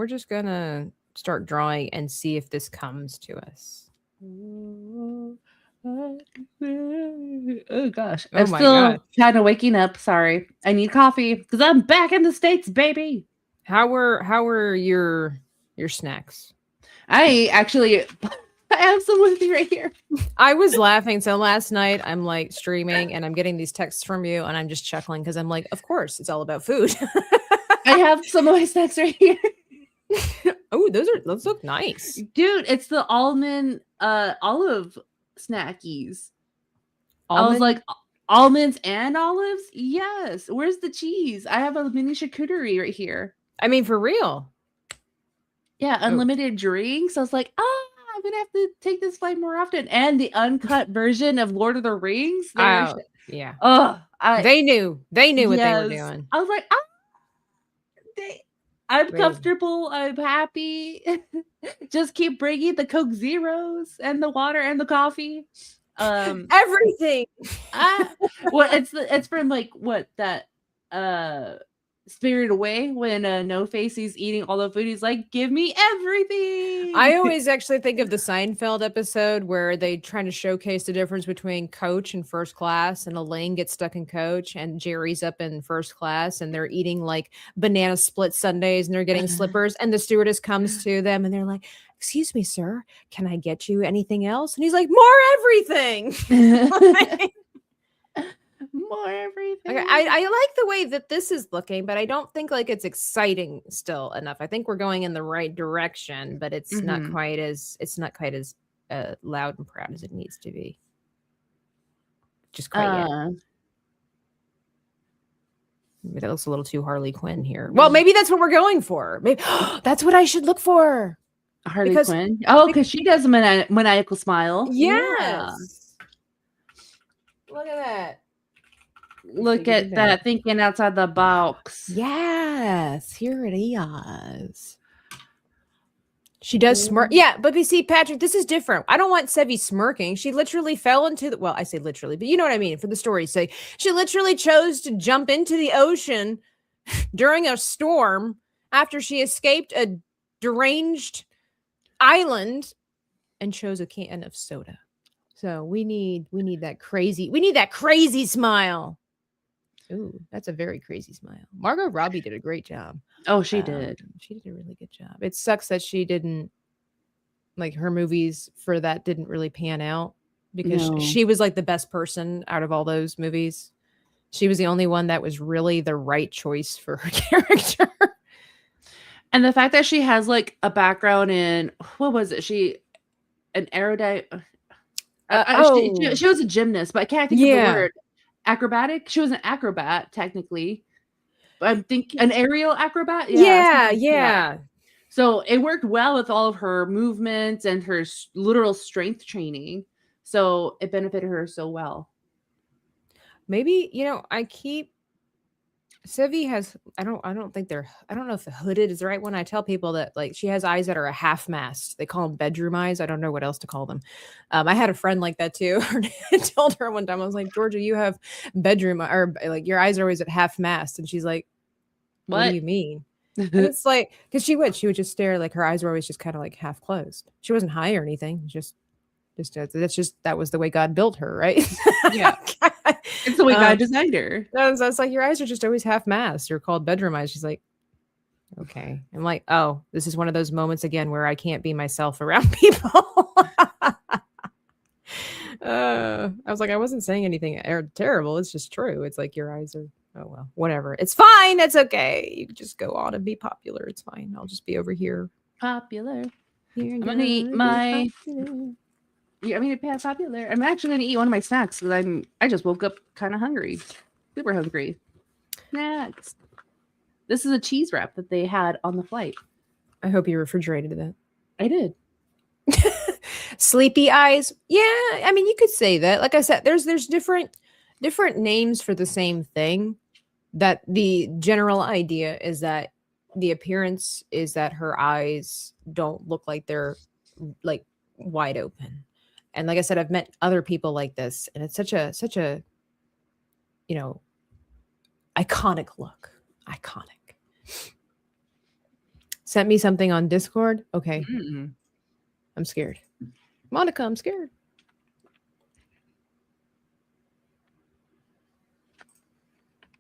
start drawing and see if this comes to us. Oh gosh. Oh I'm my still God. kind of waking up. Sorry. I need coffee because I'm back in the States, baby. How were your snacks? I have some with me right here. I was laughing. So last night I'm like streaming and I'm getting these texts from you and I'm just chuckling because I'm like, of course, it's all about food. I have some of my snacks right here. Oh, those look nice. Dude, it's the almond olive snackies. I was like, almonds and olives? Yes. Where's the cheese? I have a mini charcuterie right here. I mean, for real. Yeah, unlimited drinks. I was like, I'm gonna have to take this flight more often. And the uncut version of Lord of the Rings. Yeah. They knew what they were doing. I was like, I'm comfortable. I'm happy. Just keep bringing the Coke Zeros and the water and the coffee. Everything. Well, it's from like what that Spirited Away when No Face is eating all the food. He's like, give me everything. I always actually think of the Seinfeld episode where they trying to showcase the difference between coach and first class, and Elaine gets stuck in coach and Jerry's up in first class and they're eating like banana split sundaes and they're getting slippers and the stewardess comes to them and they're like, excuse me, sir, can I get you anything else? And he's like, more everything. More everything. Okay, I like the way that this is looking, but I don't think like it's exciting still enough. I think we're going in the right direction, but it's not quite as loud and proud as it needs to be. Just quite yet. Maybe that looks a little too Harley Quinn here. Well, maybe that's what we're going for. Maybe that's what I should look for. Harley because Quinn. Oh, because she does a maniacal smile. Yeah. yes. Look at that. Look at that, thinking outside the box. Yes, here it is. She does smirk. Yeah, but you see, Patrick, this is different. I don't want Sevvy smirking. She literally fell into the, well, I say literally, but you know what I mean for the story's sake. She literally chose to jump into the ocean during a storm after she escaped a deranged island and chose a can of soda. So we need that crazy smile. Ooh, that's a very crazy smile. Margot Robbie did a great job. Oh, she did. She did a really good job. It sucks that she didn't, like, her movies for that didn't really pan out because she was like the best person out of all those movies. She was the only one that was really the right choice for her character. And the fact that she has like a background in, what was it? An aerodynamic. She was a gymnast, but I can't think of the word. Acrobatic. She was an acrobat, technically. But I'm thinking an aerial acrobat. Yeah. So it worked well with all of her movements and her literal strength training. So it benefited her so well. Maybe, Sevvy has, I don't know if the hooded is the right one. I tell people that, like, she has eyes that are a half mast. They call them bedroom eyes. I don't know what else to call them. I had a friend like that too. I told her one time, I was like, Georgia, you have bedroom, or like your eyes are always at half mast. And she's like, what do you mean? And it's like, because she would just stare, like her eyes were always just kind of like half closed. She wasn't high or anything. That was the way God built her, right? Yeah. It's the way God designed her. It's like, your eyes are just always half mast. You're called bedroom eyes. She's like, okay. I'm like, oh, this is one of those moments again where I can't be myself around people. I was like, I wasn't saying anything terrible. It's just true. It's like your eyes are, oh, well, whatever. It's fine. It's okay. You can just go on and be popular. It's fine. I'll just be over here. Popular. I'm gonna eat my... Yeah, I mean, it's popular. I'm actually going to eat one of my snacks because I just woke up kind of hungry. Super hungry. Snacks. This is a cheese wrap that they had on the flight. I hope you refrigerated that. I did. Sleepy eyes. Yeah, I mean, you could say that. Like I said, there's different names for the same thing. That the general idea is that the appearance is that her eyes don't look like they're like wide open. And like I said, I've met other people like this, and it's such a iconic look. Iconic. Sent me something on Discord. Okay. Mm-hmm. I'm scared. Monica, I'm scared.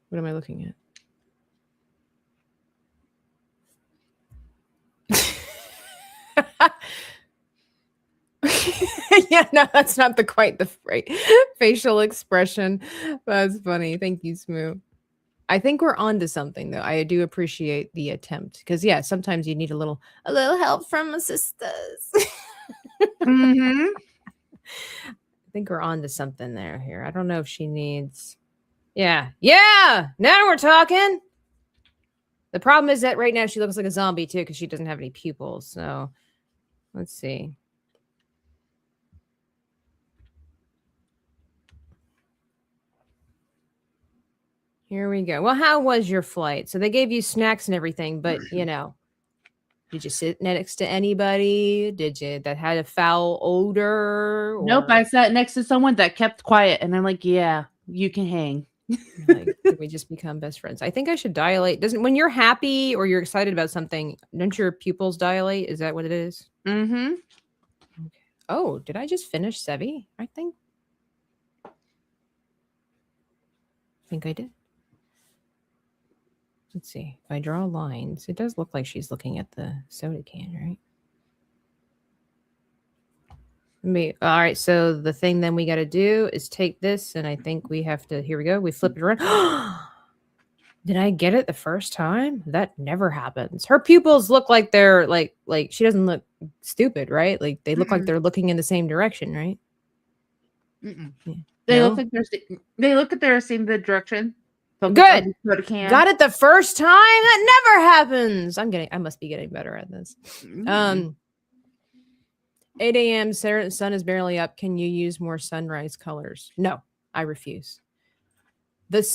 What am I looking at? Yeah, no, that's not quite the right facial expression. That's funny. Thank you, Smoo. I think we're on to something, though. I do appreciate the attempt because, yeah, sometimes you need a little help from assistants. Mm-hmm. I think we're on to something here. I don't know if she needs. Yeah. Now we're talking. The problem is that right now she looks like a zombie too because she doesn't have any pupils. So let's see. Here we go. Well, how was your flight? So they gave you snacks and everything, but did you sit next to anybody? That had a foul odor? Nope, I sat next to someone that kept quiet, and I'm like, yeah, you can hang. Like, did we just become best friends? I think I should dilate. When you're happy or you're excited about something, don't your pupils dilate? Is that what it is? Mm-hmm. Okay. Oh, did I just finish Sevvy? I think I did. Let's see. If I draw lines, it does look like she's looking at the soda can, right? All right. So the thing then we got to do is take this, and I think we have to. Here we go. We flip it around. Did I get it the first time? That never happens. Her pupils look like they're like she doesn't look stupid, right? Like they look like they're looking in the same direction, right? Yeah. They look like they're seeing the direction. Good. Got it the first time? That never happens. I must be getting better at this. 8 a.m. Sun is barely up. Can you use more sunrise colors? No, I refuse. This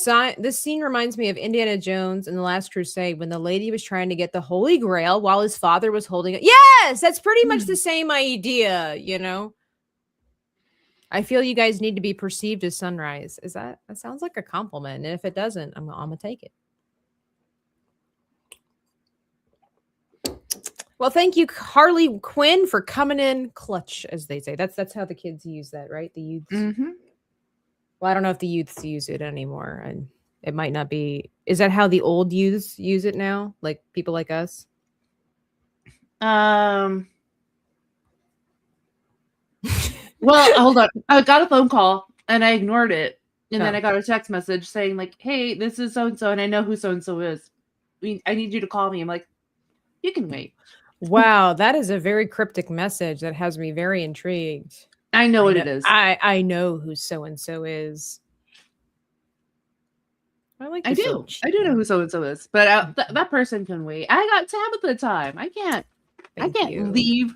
scene reminds me of Indiana Jones and the Last Crusade when the lady was trying to get the Holy Grail while his father was holding it. Yes, that's pretty much the same idea, you know. I feel you guys need to be perceived as sunrise. That sounds like a compliment? And if it doesn't, I'm gonna take it. Well, thank you, Harley Quinn, for coming in clutch, as they say. That's how the kids use that, right? The youths. Mm-hmm. Well, I don't know if the youths use it anymore, and it might not be. Is that how the old youths use it now? Like people like us? Well, hold on. I got a phone call and I ignored it, and then I got a text message saying like, "Hey, this is so and so, and I know who so and so is. I need you to call me." I'm like, "You can wait." Wow, that is a very cryptic message that has me very intrigued. I know what it is. I know who so and so is. I do know who so and so is, but that person can wait. I got Tabitha time. I can't leave.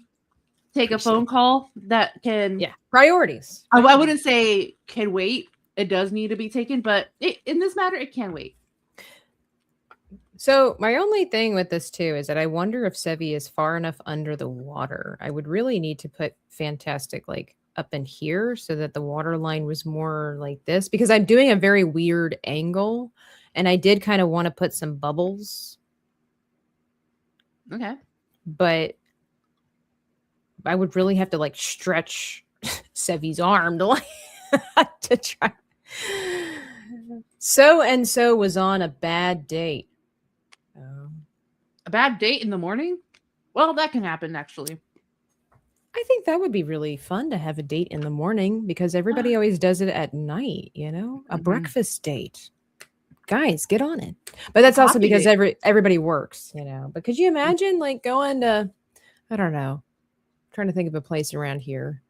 Take a phone call that can. Yeah, priorities. I wouldn't say can wait. It does need to be taken, but in this matter, it can wait. So my only thing with this too is that I wonder if Sevvy is far enough under the water. I would really need to put Fantastic like up in here so that the water line was more like this, because I'm doing a very weird angle, and I did kind of want to put some bubbles. Okay. But I would really have to like stretch Sevvy's arm to like to try. So and so was on a bad date. A bad date in the morning? Well, that can happen actually. I think that would be really fun to have a date in the morning, because everybody always does it at night, you know? A breakfast date. Guys, get on it. But that's also because everybody works, you know. But could you imagine like going to, I don't know, trying to think of a place around here.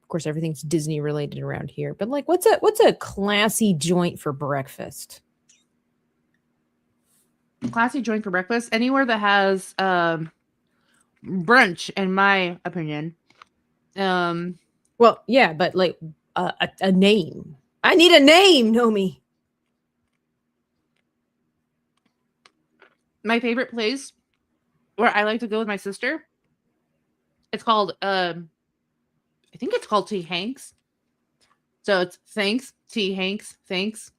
Of course, everything's Disney related around here. But like what's a classy joint for breakfast? Classy joint for breakfast? Anywhere that has brunch, in my opinion. Well, yeah, but like a name. I need a name, Nomi. My favorite place where I like to go with my sister. It's called I think it's called T. Hanks. So it's thanks, T. Hanks, thanks.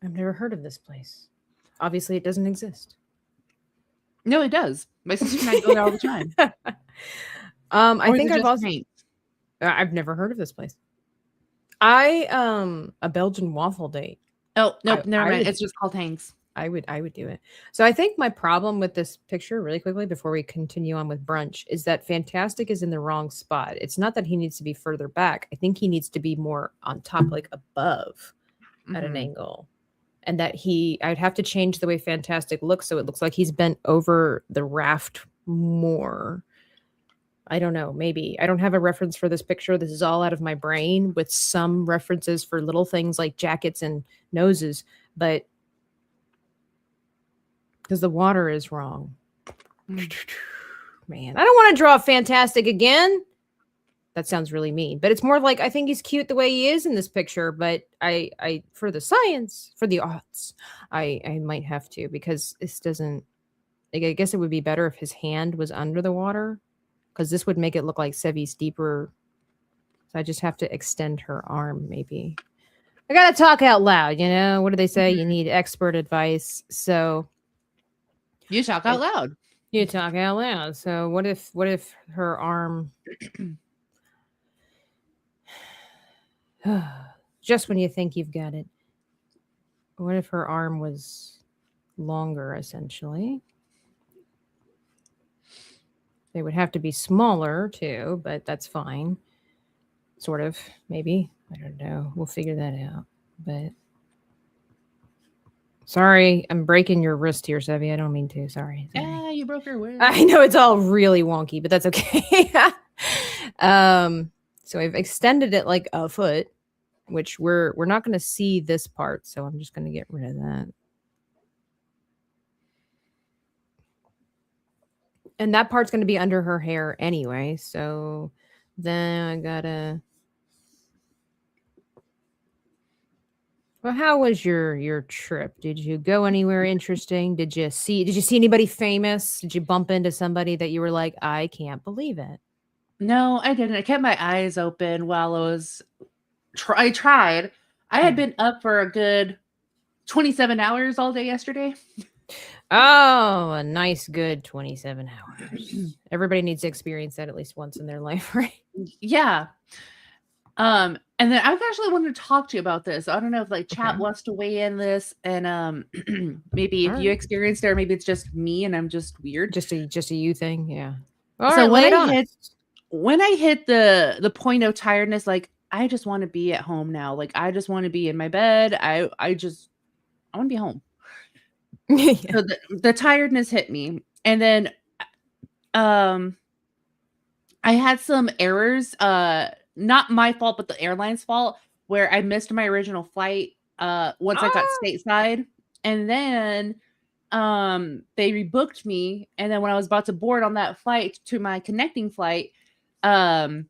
I've never heard of this place. Obviously, it doesn't exist. No, it does. My sister and I go there all the time. I think I've never heard of this place. A Belgian waffle date. Oh, no, never mind. It's just called Hanks. I would do it. So I think my problem with this picture, really quickly, before we continue on with brunch, is that Fantastic is in the wrong spot. It's not that he needs to be further back. I think he needs to be more on top, like above at an angle. And that I'd have to change the way Fantastic looks so it looks like he's bent over the raft more. I don't know, maybe. I don't have a reference for this picture. This is all out of my brain with some references for little things like jackets and noses, but because the water is wrong. Man, I don't want to draw Fantastic again. That sounds really mean, but it's more like I think he's cute the way he is in this picture, but I for the science, for the arts, I might have to, because this doesn't, like, I guess it would be better if his hand was under the water, because this would make it look like Sevvy's deeper. So I just have to extend her arm, maybe. I gotta talk out loud, you know? What do they say? You need expert advice. So you talk out loud. You talk out loud. So what if her arm just when you think you've got it. What if her arm was longer, essentially? They would have to be smaller, too, but that's fine. Sort of, maybe. I don't know. We'll figure that out. But sorry, I'm breaking your wrist here, Sevvy. I don't mean to. Sorry. Yeah, you broke your wrist. I know it's all really wonky, but that's okay. So I've extended it like a foot, which we're not going to see this part, so I'm just going to get rid of that. And that part's going to be under her hair anyway. So then I gotta. Well, how was your trip? Did you go anywhere interesting? Did you see anybody famous? Did you bump into somebody that you were like, I can't believe it? No, I didn't. I kept my eyes open while I tried. I had been up for a good 27 hours all day yesterday. Oh, a nice good 27 hours. Everybody needs to experience that at least once in their life, right? Yeah. And then I actually wanted to talk to you about this. I don't know if like chat Okay. wants to weigh in this, and maybe if All you right. experienced it, or maybe it's just me and I'm just weird. Just a you thing, yeah. All So right, lay it on us. when I hit the point of tiredness, like I just want to be at home now. Like I just want to be in my bed. I want to be home. Yeah. So the tiredness hit me, and then um I had some errors, not my fault, but the airline's fault, where I missed my original flight, once I got Ah, stateside, and then, they rebooked me, and then when I was about to board on that flight to my connecting flight, um,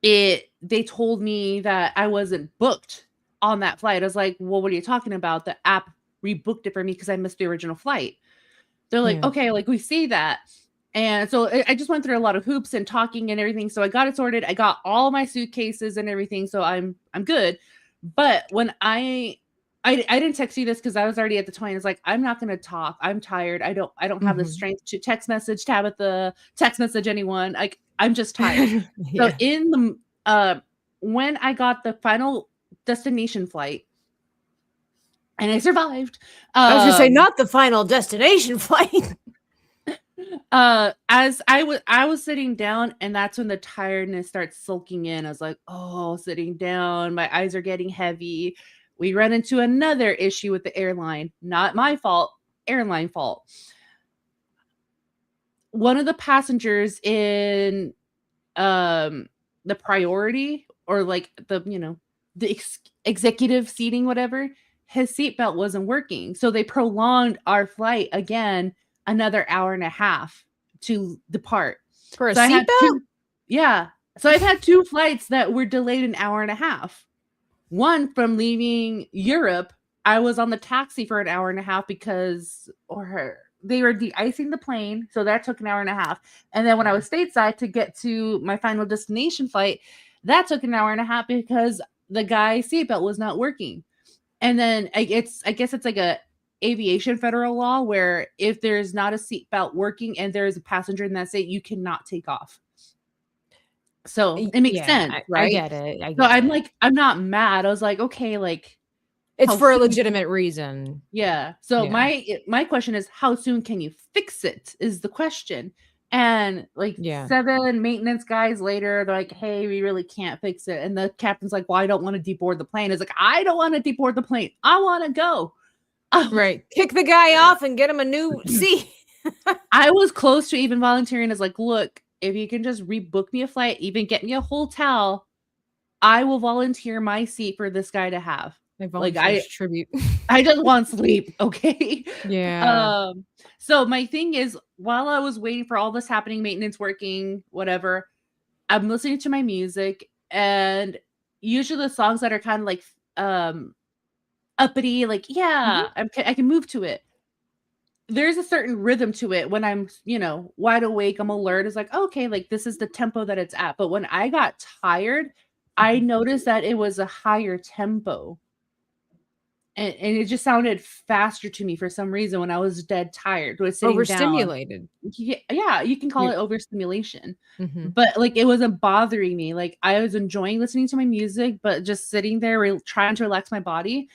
they told me that I wasn't booked on that flight. I was like, "Well, what are you talking about? The app rebooked it for me because I missed the original flight." They're like, yeah. "Okay, like, we see that." And so I just went through a lot of hoops and talking and everything. So I got it sorted. I got all my suitcases and everything. So I'm good. But when I didn't text you this because I was already at the point. It's like, I'm not gonna talk. I'm tired. I don't have the Mhm. strength to text message Tabitha, text message anyone. Like I'm just tired. So Yeah. in the when I got the final destination flight and I survived, I was gonna say, um not the final destination flight. as I was sitting down, and that's when the tiredness starts sulking in. I was like, oh, sitting down, my eyes are getting heavy. We run into another issue with the airline, not my fault, airline fault. One of the passengers in the priority, or like the executive seating, whatever, his seatbelt wasn't working, so they prolonged our flight again another hour and a half to depart. For a So I had seatbelt? two, yeah. So I've had two flights that were delayed an hour and a half. One from leaving Europe, I was on the taxi for an hour and a half because they were de-icing the plane, so that took an hour and a half. And then when I was stateside to get to my final destination flight, that took an hour and a half because the guy's seatbelt was not working. And then I guess it's like a aviation federal law where if there's not a seatbelt working and there's a passenger in that seat, you cannot take off. So it makes Yeah, sense, I right? get it. I So get I'm it. like, I'm not mad. I was like, okay, like It's how for a soon? legitimate reason. Yeah. So Yeah. my question is, how soon can you fix it? Is the question. And like Yeah. 7 maintenance guys later, they're like, hey, we really can't fix it. And the captain's like, well, I don't want to deboard the plane. It's like, I don't want to deboard the plane. I want to go. Right. Kick the guy off and get him a new seat. I was close to even volunteering as like, look, if you can just rebook me a flight, even get me a hotel, I will volunteer my seat for this guy to have. My Like volunteer's tribute. I just want sleep, okay? Yeah. So my thing is, while I was waiting for all this happening, maintenance working, whatever, I'm listening to my music, and usually the songs that are kind of like uppity, like Mhm. yeah, I can move to it. There's a certain rhythm to it when I'm, wide awake, I'm alert. It's like, okay, like this is the tempo that it's at. But when I got tired, I Mhm. noticed that it was a higher tempo. And it just sounded faster to me for some reason when I was dead tired, was sitting down. Overstimulated. Yeah, you can call You it overstimulation, Mhm. but, like, it wasn't bothering me, like, I was enjoying listening to my music, but just sitting there trying to relax my body.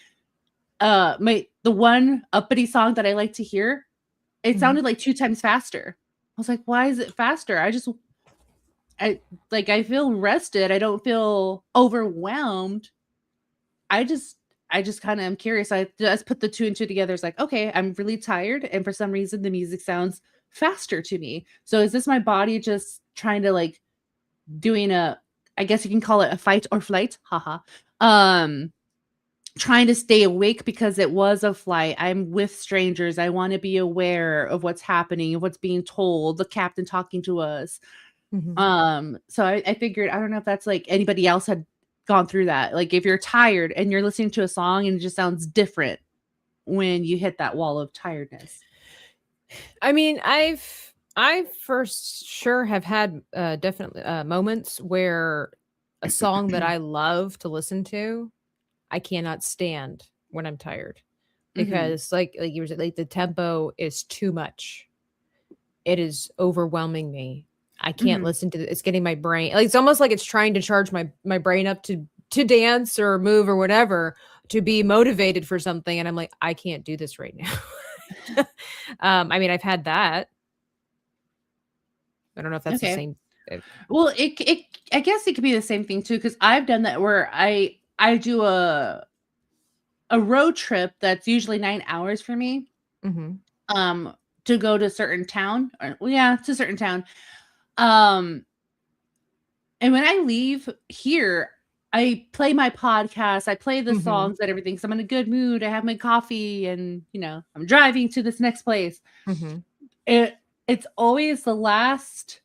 The one uppity song that I like to hear, it Mhm. sounded like 2 times faster. I was like, "Why is it faster?" I feel rested, I don't feel overwhelmed. I just I just kinda am curious. I just put the 2 and 2 together. It's like, "Okay, I'm really tired, and for some reason, the music sounds faster to me. So is this my body just trying to, like, doing a I guess you can call it a fight or flight, haha, um, trying to stay awake because it was a flight. I'm with strangers. I want to be aware of what's happening, of what's being told, the captain talking to us. So I figured, I don't know if that's like anybody else had gone through that. Like if you're tired and you're listening to a song and it just sounds different when you hit that wall of tiredness. I mean, I for sure have had definitely moments where a song that I love to listen to, I cannot stand when I'm tired because, like you were saying, like the tempo is too much. It is overwhelming me. I can't listen to it. It's getting my brain. Like it's almost like it's trying to charge my brain up to dance or move or whatever to be motivated for something, and I'm like, I can't do this right now. I mean, I've had that. I don't know if that's the same. Well, I guess it could be the same thing too, because I've done that where I do a road trip that's usually 9 hours for me. To go to a certain town. To a certain town. And when I leave here, I play my podcast, I play the songs and everything. So I'm in a good mood. I have my coffee and, I'm driving to this next place. It's always the last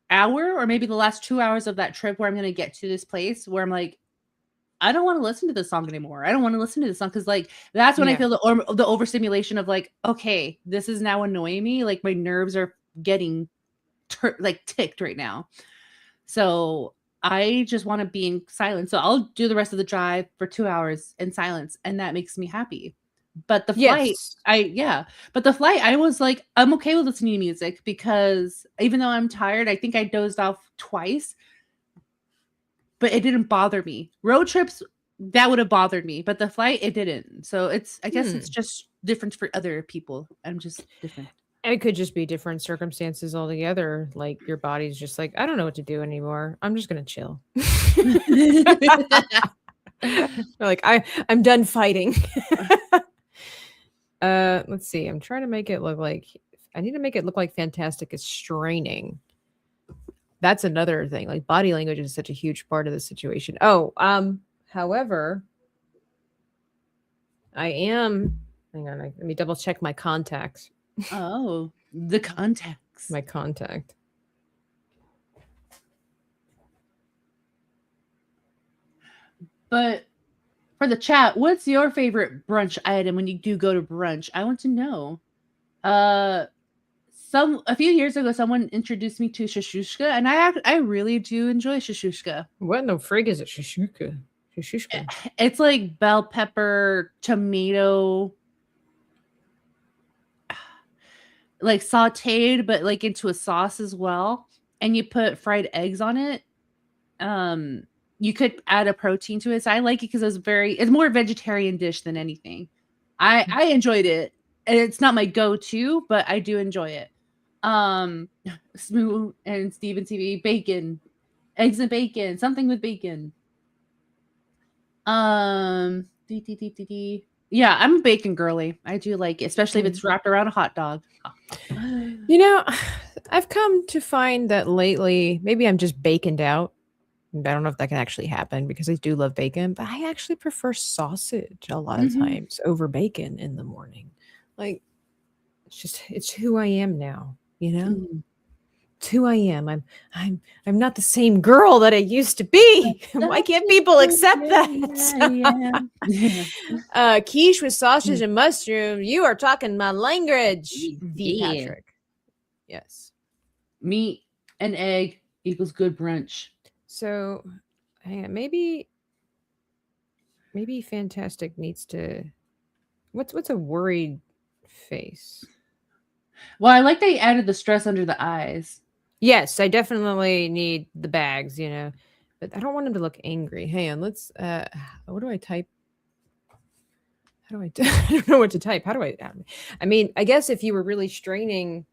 hour or maybe the last 2 hours of that trip where I'm going to get to this place where I'm like, I don't want to listen to this song anymore. I don't want to listen to this song because like that's when I feel the overstimulation of like, okay, this is now annoying me. Like my nerves are getting ticked right now. So I just want to be in silence. So I'll do the rest of the drive for 2 hours in silence, and that makes me happy. But the flight, I was like, I'm okay with listening to music because even though I'm tired, I think I dozed off twice. But it didn't bother me. Road trips, that would have bothered me, but the flight, it didn't. So I guess it's just different for other people. I'm just different. It could just be different circumstances altogether. Like your body's just like, I don't know what to do anymore. I'm just gonna chill. Like I'm done fighting. Let's see. I'm trying to make it look like I need to make it look like Fantastic is straining. That's another thing. Like body language is such a huge part of the situation. However, I am. Hang on, let me double check my contacts. Oh, the contacts. My contact. But for the chat, what's your favorite brunch item when you do go to brunch? I want to know. A few years ago, someone introduced me to shashushka, and I really do enjoy shashushka. What in the frig is it? Shashushka. Shashushka. It's like bell pepper, tomato, like sauteed, but like into a sauce as well. And you put fried eggs on it. You could add a protein to it. So I like it because it's more a vegetarian dish than anything. I enjoyed it. It's not my go-to, but I do enjoy it. Smooth and Steven TV, bacon, eggs and bacon, something with bacon. Yeah, I'm a bacon girly. I do like it, especially if it's wrapped around a hot dog. I've come to find that lately, maybe I'm just baconed out. I don't know if that can actually happen because I do love bacon, but I actually prefer sausage a lot of times over bacon in the morning. Like, it's who I am now, It's who I am. I'm not the same girl that I used to be. Why can't people accept that? Quiche with sausage and mushroom. You are talking my language. V. Patrick. Yes. Meat and egg equals good brunch. So, hang on. Maybe Fantastic needs to. What's a worried face? Well, I like they added the stress under the eyes. Yes, I definitely need the bags, but I don't want him to look angry. Hang on, let's. What do I type? How do I? I don't know what to type. How do I? I mean, I guess if you were really straining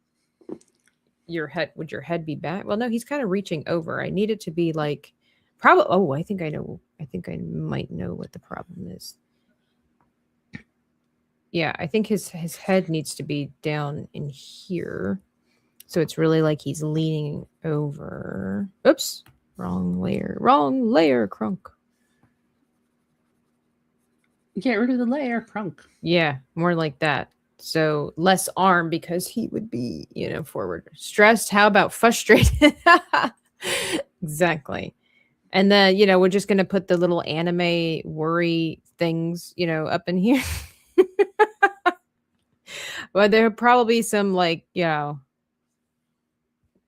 your head, would your head be back? Well, no, he's kind of reaching over. I need it to be like, probably. Oh, I think I know. I think I might know what the problem is. Yeah, I think his head needs to be down in here. So it's really like he's leaning over. Oops. Wrong layer, crunk. Get rid of the layer, crunk. Yeah, more like that. So less arm because he would be, forward. Stressed. How about frustrated? Exactly. And then, we're just going to put the little anime worry things, up in here. Well, there are probably some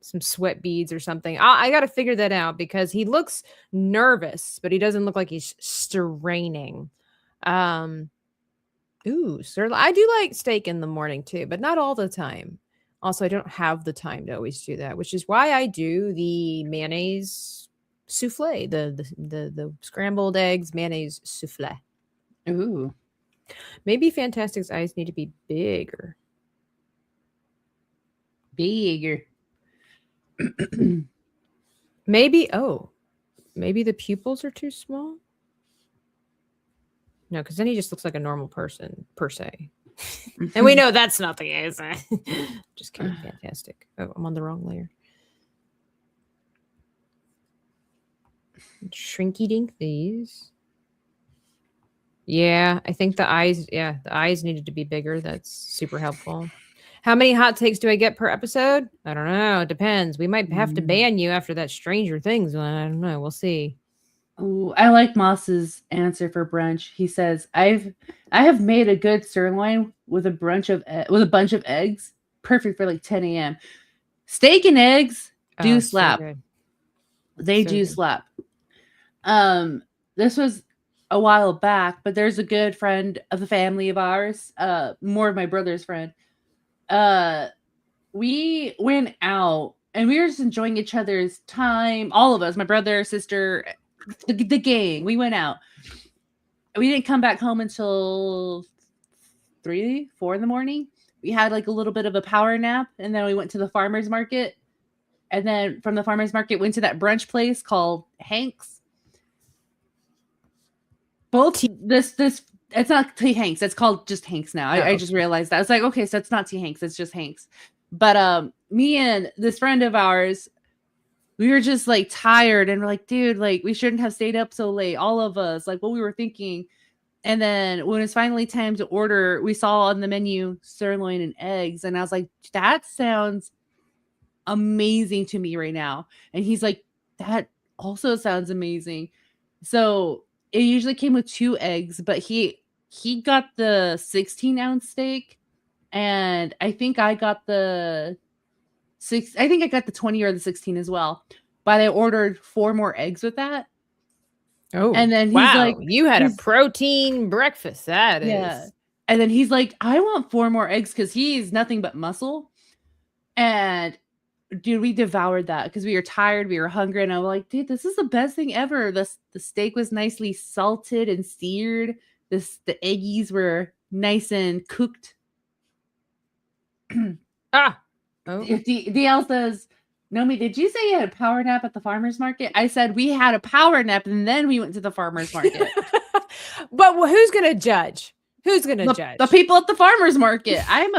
some sweat beads or something. I got to figure that out because he looks nervous, but he doesn't look like he's straining. Ooh, sir, I do like steak in the morning too, but not all the time. Also, I don't have the time to always do that, which is why I do the mayonnaise souffle, the scrambled eggs mayonnaise souffle. Ooh. Maybe Fantastic's eyes need to be bigger. Bigger. Maybe the pupils are too small. No, because then he just looks like a normal person per se. And we know that's not the case. Just kidding. Fantastic. Oh, I'm on the wrong layer. Shrinky dink these. Yeah, I think the eyes needed to be bigger. That's super helpful. How many hot takes do I get per episode? I don't know. It depends. We might have to ban you after that Stranger Things one. I don't know. We'll see. Oh, I like Moss's answer for brunch. He says, I have made a good sirloin with a bunch of eggs, perfect for like 10 a.m. Steak and eggs do slap. So They So do good. slap. This was a while back, but there's a good friend of the family of ours, more of my brother's friend. We went out and we were just enjoying each other's time. All of us, my brother, sister, the gang. We went out. We didn't come back home until 3, 4 in the morning. We had like a little bit of a power nap, and then we went to the farmer's market. And then from the farmer's market, went to that brunch place called Hank's. Both this it's not T Hanks. It's called just Hanks now. I just realized that. It's like, okay, so it's not T Hanks. It's just Hanks. But me and this friend of ours, we were just like tired and we're like, dude, like we shouldn't have stayed up so late. All of us, like what we were thinking. And then when it's finally time to order, we saw on the menu sirloin and eggs. And I was like, that sounds amazing to me right now. And he's like, that also sounds amazing. So it usually came with 2 eggs, but he got the 16-ounce steak, and I think I got the 20 or the 16 as well. But I ordered 4 more eggs with that. Oh, and then he's wow. like, You had a protein breakfast. That is. And then he's like, I want 4 more eggs because he's nothing but muscle. And dude, we devoured that because we were tired, we were hungry, and I was like, dude, this is the best thing ever. The steak was nicely salted and seared. The eggies were nice and cooked. Oh. DL says, Nomi, did you say you had a power nap at the farmer's market? I said we had a power nap and then we went to the farmer's market. But who's gonna judge? Who's gonna judge? The people at the farmer's market. I am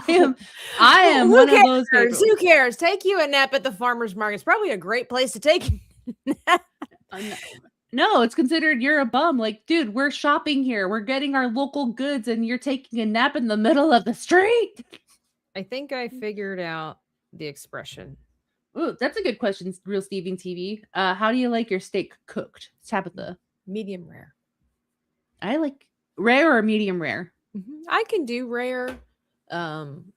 Who one cares? of those people. Who cares? Take you a nap at the farmer's market. It's probably a great place to take. No, it's considered you're a bum. Like, dude, we're shopping here. We're getting our local goods, and you're taking a nap in the middle of the street. I think I figured out the expression. Ooh, that's a good question, Real Steven TV. How do you like your steak cooked, Tabitha? Medium rare. I like rare or medium rare. I can do rare.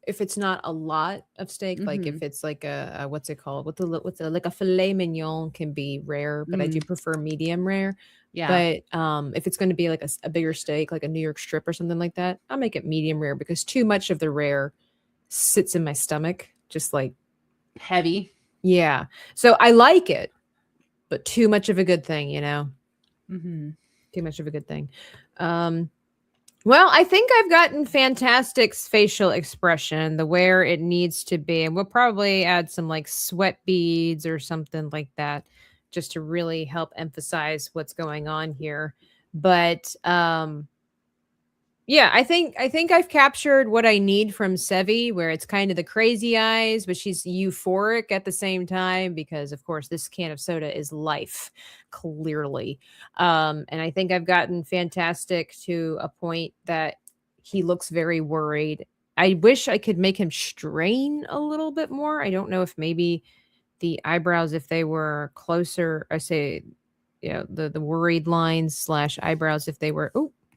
If it's not a lot of steak, like if it's like a what's it called? Like a filet mignon can be rare, but I do prefer medium rare. Yeah. But if it's going to be like a bigger steak, like a New York strip or something like that, I'll make it medium rare because too much of the rare sits in my stomach, just like heavy. Yeah. So I like it, but too much of a good thing, Too much of a good thing. Well, I think I've gotten Fantastic's facial expression, the where it needs to be. And we'll probably add some like sweat beads or something like that just to really help emphasize what's going on here. But Yeah, I think I've captured what I need from Sevvy, where it's kind of the crazy eyes, but she's euphoric at the same time because, of course, this can of soda is life, clearly. And I think I've gotten fantastic to a point that he looks very worried. I wish I could make him strain a little bit more. I don't know if maybe the eyebrows, if they were closer, I say, the worried lines slash eyebrows, if they were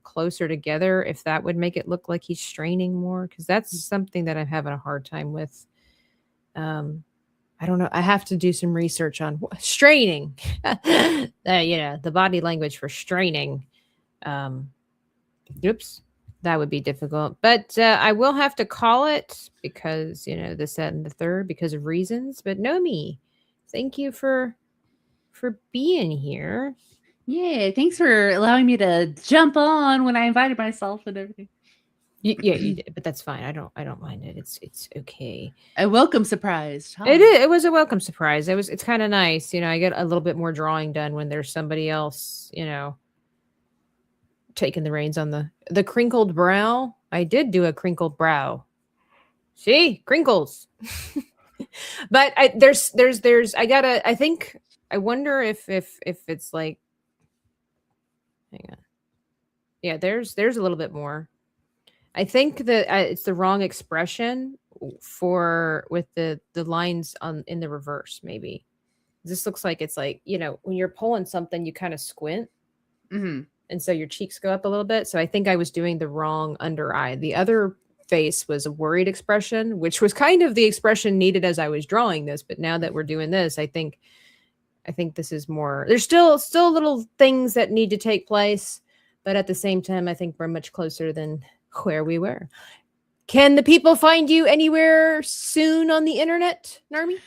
closer together, if that would make it look like he's straining more, because that's something that I'm having a hard time with. I don't know. I have to do some research on straining. The body language for straining. Oops, that would be difficult. But I will have to call it because this, that, and the third because of reasons. But Nomi, thank you for being here. Yeah, thanks for allowing me to jump on when I invited myself and everything. Yeah, you did, but that's fine. I don't mind it. It's okay. A welcome surprise. Huh? It was a welcome surprise. It's kind of nice. I get a little bit more drawing done when there's somebody else, taking the reins on the crinkled brow. I did do a crinkled brow. See, crinkles. But I wonder if it's like, hang on. Yeah, there's a little bit more. I think that it's the wrong expression with the lines in the reverse. Maybe this looks like it's like, when you're pulling something, you kind of squint. Mm-hmm. And so your cheeks go up a little bit. So I think I was doing the wrong under eye. The other face was a worried expression, which was kind of the expression needed as I was drawing this. But now that we're doing this, I think this is more. There's still little things that need to take place, but at the same time, I think we're much closer than where we were. Can the people find you anywhere soon on the internet, Narmi?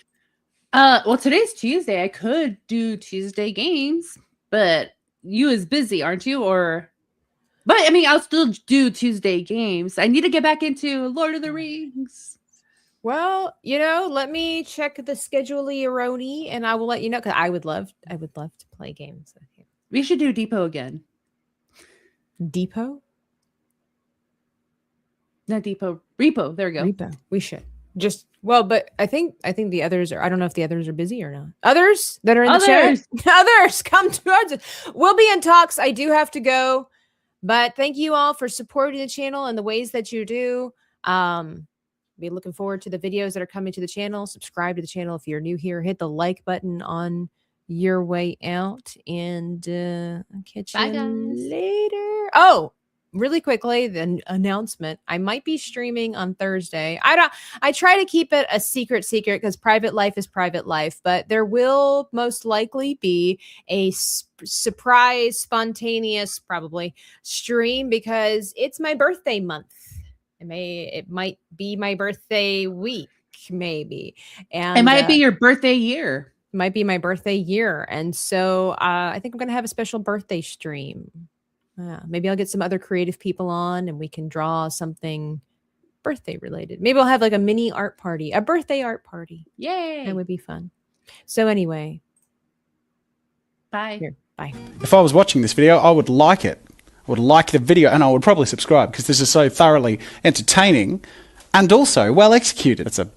Well, today's Tuesday. I could do Tuesday games, but you is busy, aren't you? But I mean, I'll still do Tuesday games. I need to get back into Lord of the Rings. Well, let me check the schedule-eroni and I will let you know, because I would love to play games with you. We should do Depot again. Depot? Not Depot. Repo. There we go. Repo. We should. But I think the others are, I don't know if the others are busy or not. Others that are in the chat? Others, come towards us. We'll be in talks. I do have to go. But thank you all for supporting the channel in the ways that you do. Be looking forward to the videos that are coming to the channel. Subscribe to the channel if you're new here. Hit the like button on your way out. And I'll catch you later. Oh, really quickly, the announcement. I might be streaming on Thursday. I try to keep it a secret because private life is private life, but there will most likely be a surprise, spontaneous, probably stream because it's my birthday month. It might be my birthday week, maybe. And it might be your birthday year. Might be my birthday year. And so I think I'm going to have a special birthday stream. Maybe I'll get some other creative people on and we can draw something birthday related. Maybe I'll have like a mini art party, a birthday art party. Yay. That would be fun. So anyway. Bye. Here, bye. If I was watching this video, I would like it. I would like the video and I would probably subscribe because this is so thoroughly entertaining and also well executed. It's a